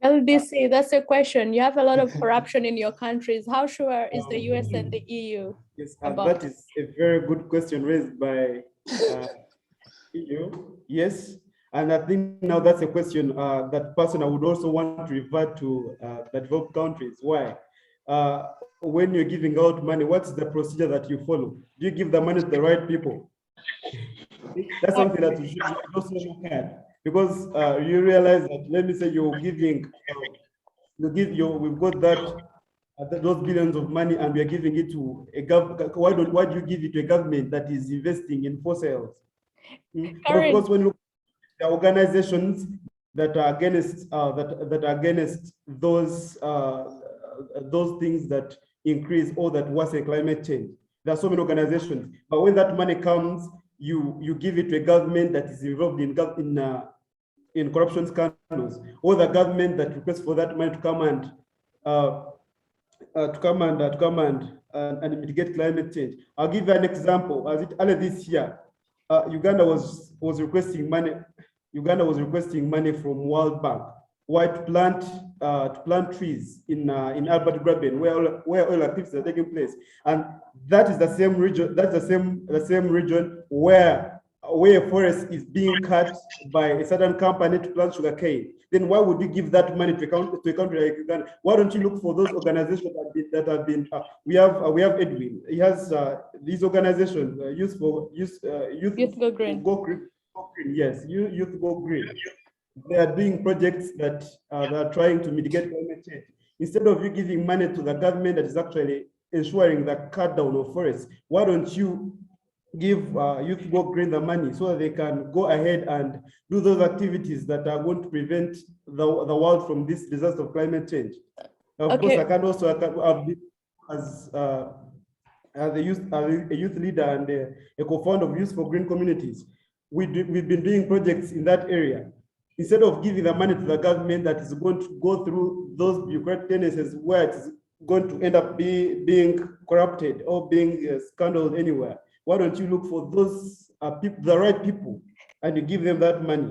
LDC, that's a question. You have a lot of corruption in your countries. How sure is the US and the EU? Yes, about that is a very good question raised by EU. Yes, and I think now that's a question that person I would also want to revert to the developed countries. Why? When you're giving out money, what's the procedure that you follow? Do you give the money to the right people? That's something that you should also look at, because you realize that, let me say you're giving, we've got that those billions of money, and we are giving it to a government. Why do you give it to a government that is investing in fossils? But of course, when you look at the organizations that are against that are against those things that increase or that worsen climate change, there are so many organizations. But when that money comes, you give it to a government that is involved in corruption scandals, or the government that requests for that money to come and mitigate climate change. I'll give you an example. As it earlier this year, Uganda was requesting money. Uganda was requesting money from World Bank, why to plant trees in Albert Graben, where oil activities are taking place, and that is the same region. That's the same region where a forest is being cut by a certain company to plant sugarcane. Then why would you give that money to a country like Uganda? Why don't you look for those organizations that have been? We have Edwin. He has these organizations, Youth Go Green. Yes, Youth Go Green. They are doing projects that are trying to mitigate climate change. Instead of you giving money to the government that is actually ensuring the cut down of forests, why don't you give Youth Go Green the money so that they can go ahead and do those activities that are going to prevent the world from this disaster of climate change? Of course, I can also as a youth leader and a co-founder of Youth for Green Communities. We've been doing projects in that area. Instead of giving the money to the government that is going to go through those bureaucratic tendencies where it's going to end up being corrupted or being scandaled anywhere, why don't you look for those people, the right people, and you give them that money?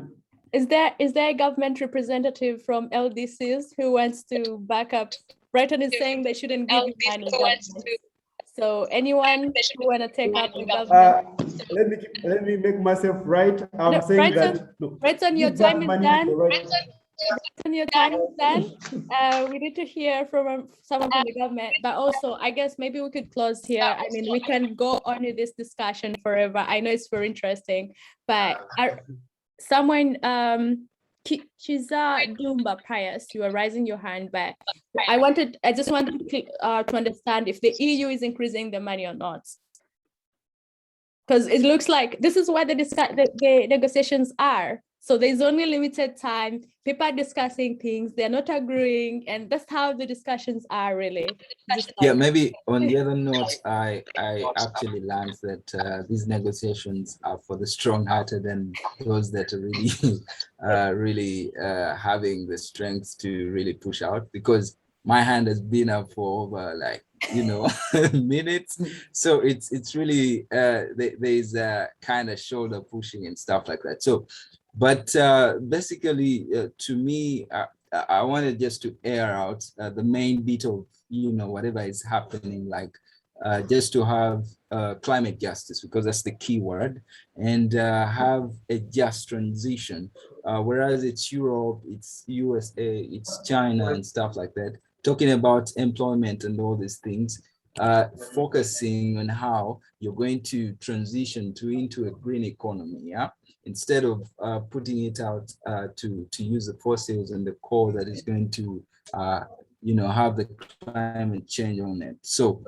Is there a government representative from LDCs who wants to back up? Brighton is saying they shouldn't give you money. So anyone who want to take up the government? Let me make myself right. I'm saying that. Brighton, your time is done. Brighton, your time is done. We need to hear from someone from the government, but also I guess maybe we could close here. I mean, we can go on with this discussion forever. I know it's very interesting, but someone, Chiza Dumba Pius, you are raising your hand, but I just wanted to understand if the EU is increasing the money or not. Because it looks like this is where the negotiations are. So there's only limited time. People are discussing things, they're not agreeing, and that's how the discussions are really. Yeah, maybe on the other note, I actually learned that these negotiations are for the strong-hearted and those that are really having the strength to really push out, because my hand has been up for over minutes. So it's really there's a kind of shoulder pushing and stuff like that. So but basically to me, I wanted just to air out the main bit of whatever is happening, like just to have climate justice, because that's the key word, and have a just transition, whereas it's Europe, it's USA, it's China and stuff like that, talking about employment and all these things, focusing on how you're going to transition into a green economy, yeah, instead of putting it out to use the fossils and the coal that is going to have the climate change on it. So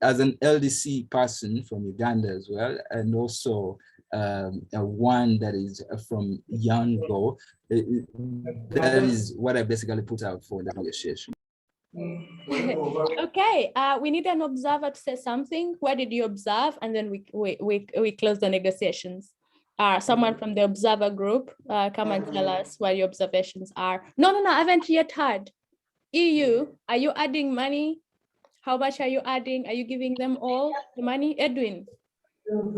as an LDC person from Uganda as well, and also one that is from Yango, that is what I basically put out for the negotiation. Okay, we need an observer to say something. What did you observe? And then we close the negotiations. Someone from the observer group, come and tell us what your observations are. No, I haven't yet heard. EU, are you adding money? How much are you adding? Are you giving them all the money? Edwin.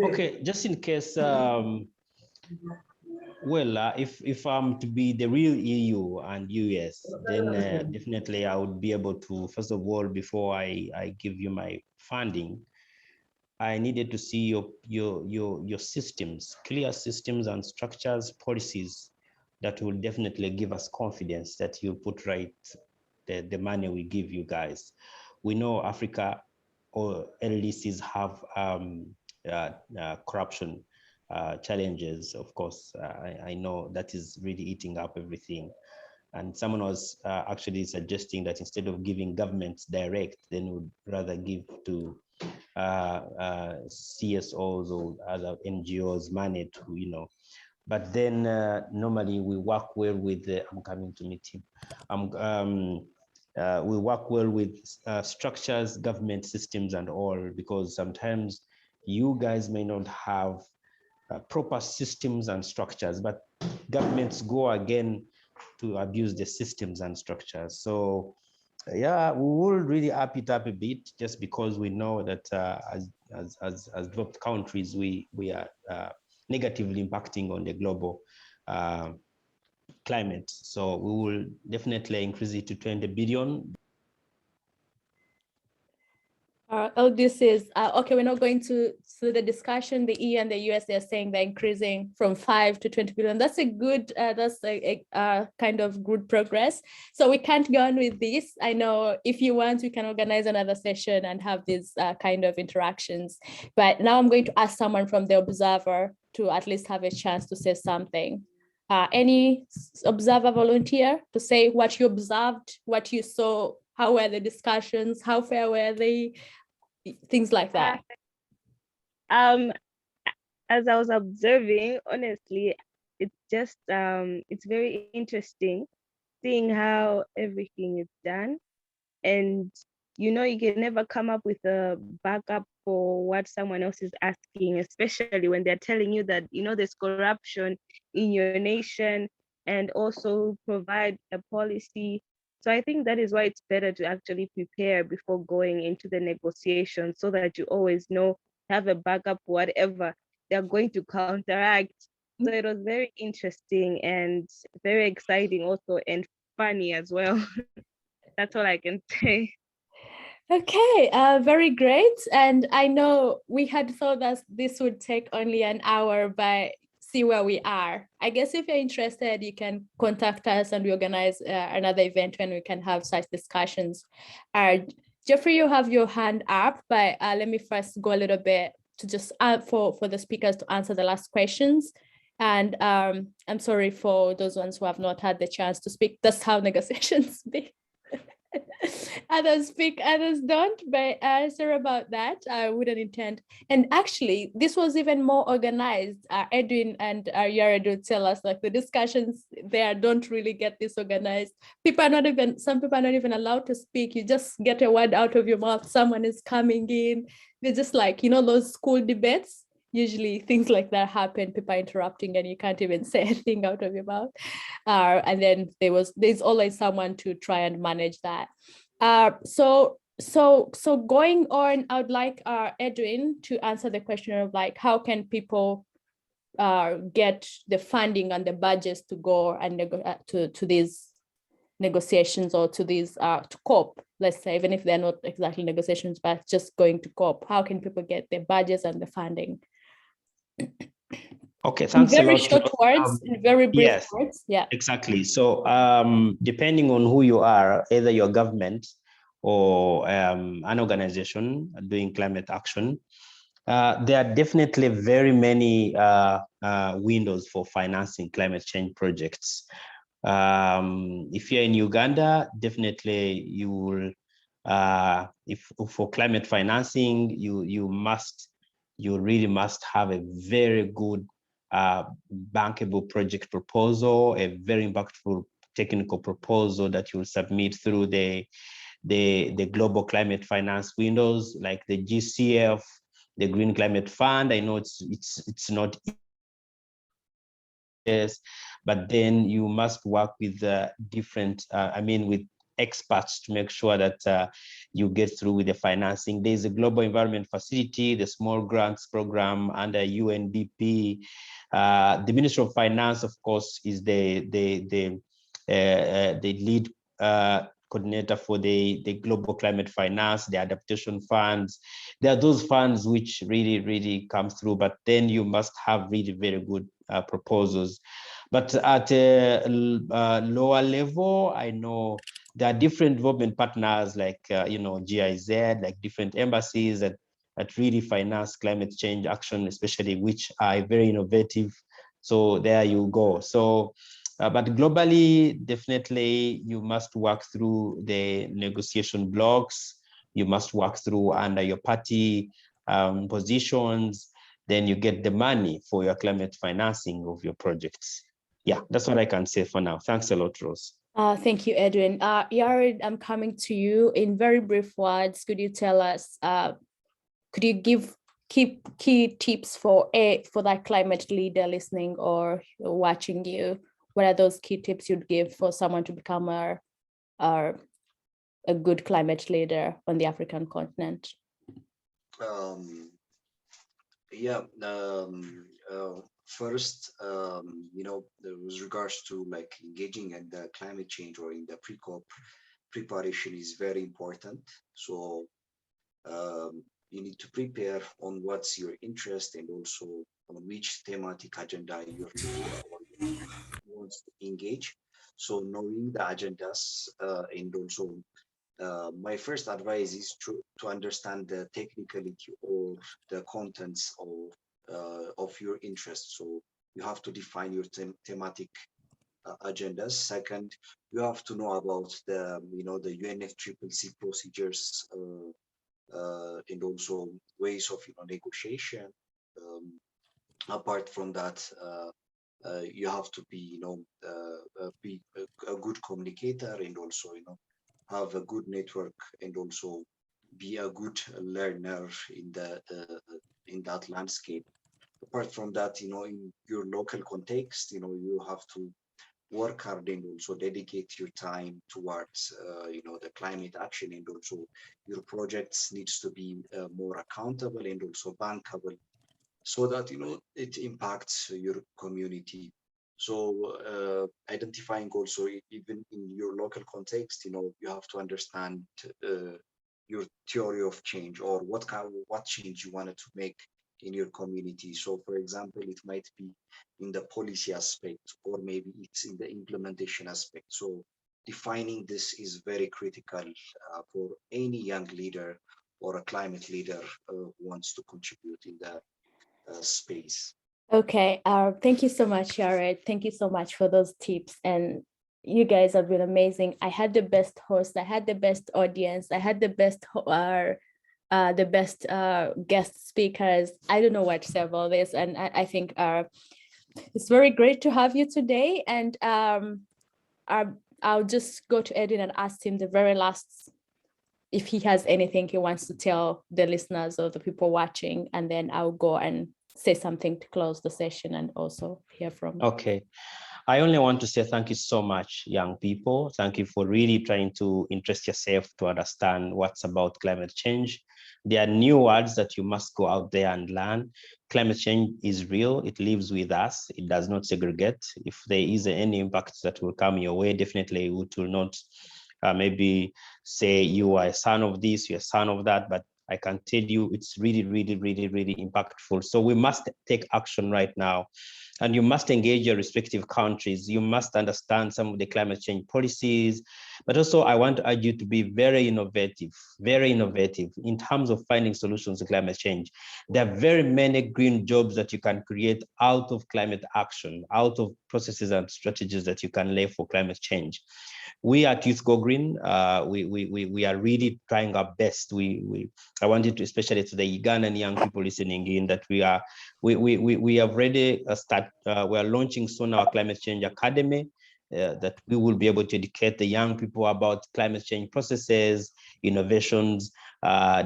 Okay, just in case, if I'm to be the real EU and US, then definitely I would be able to, first of all, before I give you my funding, I needed to see your systems, clear systems and structures, policies that will definitely give us confidence that you put right the money we give you guys. We know Africa or LDCs have corruption challenges, of course. I know that is really eating up everything. And someone was actually suggesting that instead of giving governments direct, then would rather give to CSOs or other NGOs money to, but then normally we work well with I'm coming to meet him. We work well with structures, government systems and all, because sometimes you guys may not have proper systems and structures, but governments go again to abuse the systems and structures. So yeah, we will really up it up a bit, just because we know that as developed countries, we are negatively impacting on the global climate. So we will definitely increase it to 20 billion. This is okay. We're not going to the discussion. The EU and the US, they're saying they're increasing from 5 to 20 billion. That's a good. That's a kind of good progress. So we can't go on with this. I know if you want, we can organize another session and have these kind of interactions. But now I'm going to ask someone from the observer to at least have a chance to say something. Any observer volunteer to say what you observed, what you saw, how were the discussions, how fair were they, things like that. As I was observing, honestly, it's just it's very interesting seeing how everything is done. And you can never come up with a backup for what someone else is asking, especially when they're telling you that there's corruption in your nation, and also provide a policy. So I think that is why it's better to actually prepare before going into the negotiation, so that you always know, have a backup, whatever they're going to counteract. So it was very interesting and very exciting also, and funny as well. That's all I can say. Okay, very great. And I know we had thought that this would take only an hour, but see where we are. I guess if you're interested, you can contact us and we organize another event when we can have such discussions. Jeffrey, you have your hand up, but let me first go a little bit to just for the speakers to answer the last questions. And I'm sorry for those ones who have not had the chance to speak. That's how negotiations be. Others speak, others don't, but sorry about that. I wouldn't intend. And actually, this was even more organized. Edwin and Yared would tell us, like, the discussions there don't really get this organized. Some people are not even allowed to speak. You just get a word out of your mouth. Someone is coming in. They're just like, those school debates. Usually things like that happen, people are interrupting and you can't even say a thing out of your mouth. And then there's always someone to try and manage that. So going on, I would like Edwin to answer the question of like, how can people get the funding and the budgets to go and to these negotiations or to these to COP, let's say, even if they're not exactly negotiations, but just going to COP. How can people get the budgets and the funding? Okay, thanks a lot. Very short words, in very brief words. Yeah, exactly. So depending on who you are, either your government or an organization doing climate action, there are definitely very many windows for financing climate change projects. If you're in Uganda, definitely you will, if for climate financing, you really must have a very good bankable project proposal, a very impactful technical proposal that you will submit through the the global climate finance windows like the GCF, the Green Climate Fund. I know it's not yes, but then you must work with different, with experts to make sure that you get through with the financing. There's a Global Environment Facility, the Small Grants Program under UNDP. The Ministry of Finance, of course, is the lead coordinator for the global climate finance, the adaptation funds. There are those funds which really come through, but then you must have really very good proposals. But at a lower level, I know there are different development partners like GIZ, like different embassies that really finance climate change action, especially which are very innovative. So there you go. So but globally, definitely you must work through the negotiation blocks. You must work through under your party positions. Then you get the money for your climate financing of your projects. Yeah, that's what I can say for now. Thanks a lot, Rose. Thank you, Edwin. Yared, I'm coming to you in very brief words. Could you tell us, could you give key tips for that climate leader listening or watching you? What are those key tips you'd give for someone to become a good climate leader on the African continent? First, with regards to like engaging in the climate change or in the pre-COP preparation is very important. So you need to prepare on what's your interest and also on which thematic agenda you're wants to engage. So knowing the agendas and also my first advice is to understand the technicality or the contents of your interest. So you have to define your thematic agendas. Second, you have to know about the the UNFCCC procedures and also ways of negotiation. Apart from that, you have to be be a good communicator and also have a good network and also be a good learner in that landscape. Apart from that, in your local context, you have to work hard and also dedicate your time towards the climate action, and also your projects needs to be more accountable and also bankable, so that it impacts your community. So identifying also even in your local context, you have to understand your theory of change or what change you wanted to make in your community. So for example, it might be in the policy aspect or maybe it's in the implementation aspect. So defining this is very critical for any young leader or a climate leader who wants to contribute in the space. Okay, thank you so much, Yared. Thank you so much for those tips. And you guys have been amazing. I had the best host, I had the best audience, I had the best guest speakers. I don't know what to say about this. And I think it's very great to have you today. And I'll just go to Edwin and ask him the very last, if he has anything he wants to tell the listeners or the people watching, and then I'll go and say something to close the session and also hear from you. Okay. I only want to say thank you so much, young people. Thank you for really trying to interest yourself to understand what's about climate change. There are new words that you must go out there and learn. Climate change is real. It lives with us. It does not segregate. If there is any impact that will come your way, definitely it will not maybe say you are a son of this, you're a son of that, but I can tell you it's really impactful. So we must take action right now. And you must engage your respective countries. You must understand some of the climate change policies, but also I want to urge you to be very innovative in terms of finding solutions to climate change. There are very many green jobs that you can create out of climate action, out of processes and strategies that you can lay for climate change. We at Youth Go Green, we are really trying our best. I wanted to, especially to the Ugandan young people listening in, that we have already we are launching soon our Climate Change Academy. that we will be able to educate the young people about climate change processes, innovations,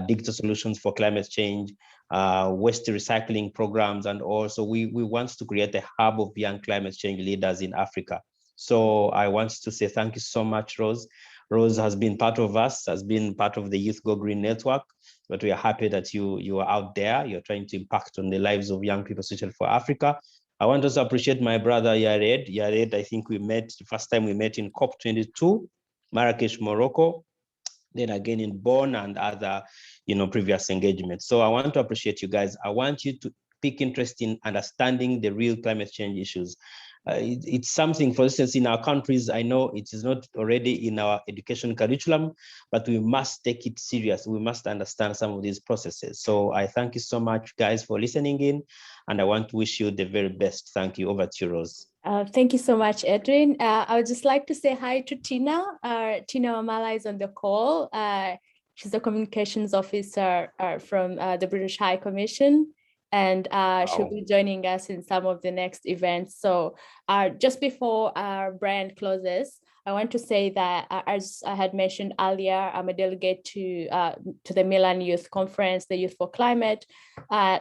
digital solutions for climate change, waste recycling programs, and also we want to create a hub of young climate change leaders in Africa. So I want to say thank you so much, Rose. Rose has been part of us, has been part of the Youth Go Green Network, but we are happy that you are out there. You're trying to impact on the lives of young people, especially for Africa. I want to also appreciate my brother Yared. Yared, I think we met, the first time we met in COP22, Marrakesh, Morocco, then again in Bonn and other, previous engagements. So I want to appreciate you guys. I want you to take interest in understanding the real climate change issues. It's something, for instance, in our countries, I know it is not already in our education curriculum, but we must take it serious. We must understand some of these processes. So I thank you so much, guys, for listening in, and I want to wish you the very best. Thank you. Over to you, Rose. Thank you so much, Edwin. I would just like to say hi to Tina. Tina Omala is on the call. She's the communications officer from the British High Commission, and she'll be joining us in some of the next events. So just before Brian closes, I want to say that, as I had mentioned earlier, I'm a delegate to the Milan Youth Conference, the Youth for Climate.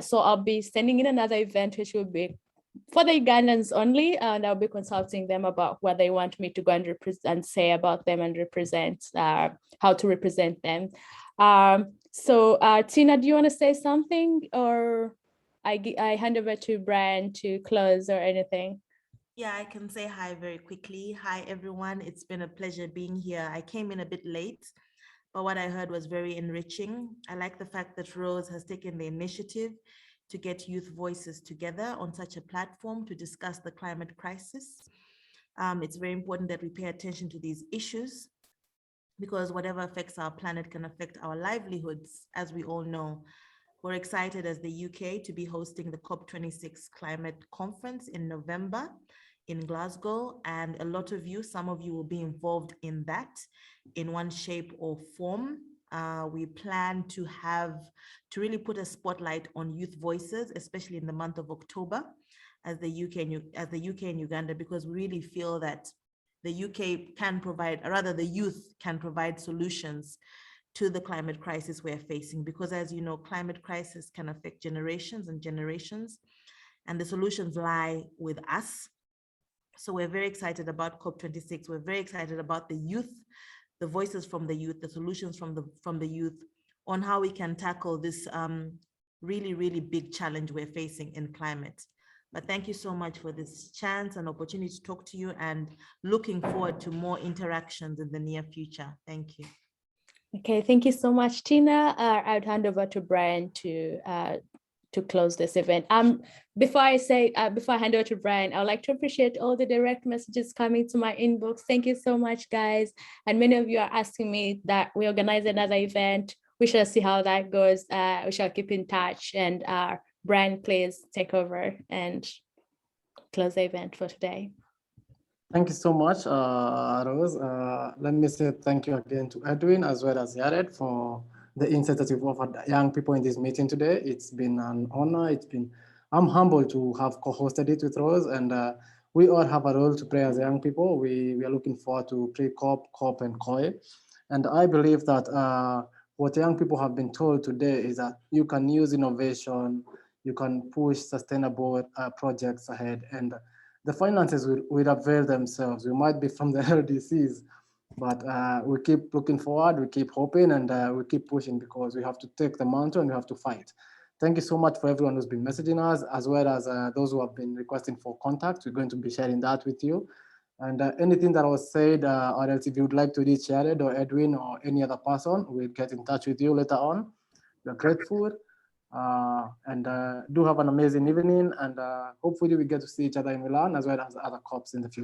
So I'll be sending in another event, which will be for the Ugandans only, and I'll be consulting them about what they want me to go and represent, say about them, and represent, how to represent them. So Tina, do you want to say something, or I hand over to Brian to close or anything? Yeah, I can say hi very quickly. Hi, everyone. It's been a pleasure being here. I came in a bit late, but what I heard was very enriching. I like the fact that Rose has taken the initiative to get youth voices together on such a platform to discuss the climate crisis. It's very important that we pay attention to these issues, because whatever affects our planet can affect our livelihoods, as we all know. We're excited as the UK to be hosting the COP26 climate conference in November in Glasgow, and a lot of you, some of you will be involved in that in one shape or form. We plan to really put a spotlight on youth voices, especially in the month of October, as the UK and Uganda, because we really feel that the UK can provide, or rather the youth can provide solutions to the climate crisis we're facing, because as you know, climate crisis can affect generations and generations, and the solutions lie with us. So we're very excited about COP26. We're very excited about the youth, the voices from the youth, the solutions from the youth on how we can tackle this really, really big challenge we're facing in climate. But thank you so much for this chance and opportunity to talk to you, and looking forward to more interactions in the near future. Thank you. Okay, thank you so much, Tina. I'd hand over to Brian to close this event. Before I hand over to Brian, I would like to appreciate all the direct messages coming to my inbox. Thank you so much, guys. And many of you are asking me that we organize another event. We shall see how that goes. We shall keep in touch. And Brian, please take over and close the event for today. Thank you so much, Rose. Let me say thank you again to Edwin as well as Yared for the insights that you've offered young people in this meeting today. It's been an honor. I'm humbled to have co-hosted it with Rose, and we all have a role to play as young people. We are looking forward to pre-COP, COP, and COI. And I believe that what young people have been told today is that you can use innovation, you can push sustainable projects ahead, and the finances will avail themselves. We might be from the LDCs, but we keep looking forward, we keep hoping, and we keep pushing, because we have to take the mantle and we have to fight. Thank you so much for everyone who's been messaging us, as well as those who have been requesting for contact. We're going to be sharing that with you. And anything that was said, or else if you would like to reach Yared or Edwin or any other person, we'll get in touch with you later on. We're grateful. And do have an amazing evening, and hopefully we get to see each other in Milan as well as other COPs in the future.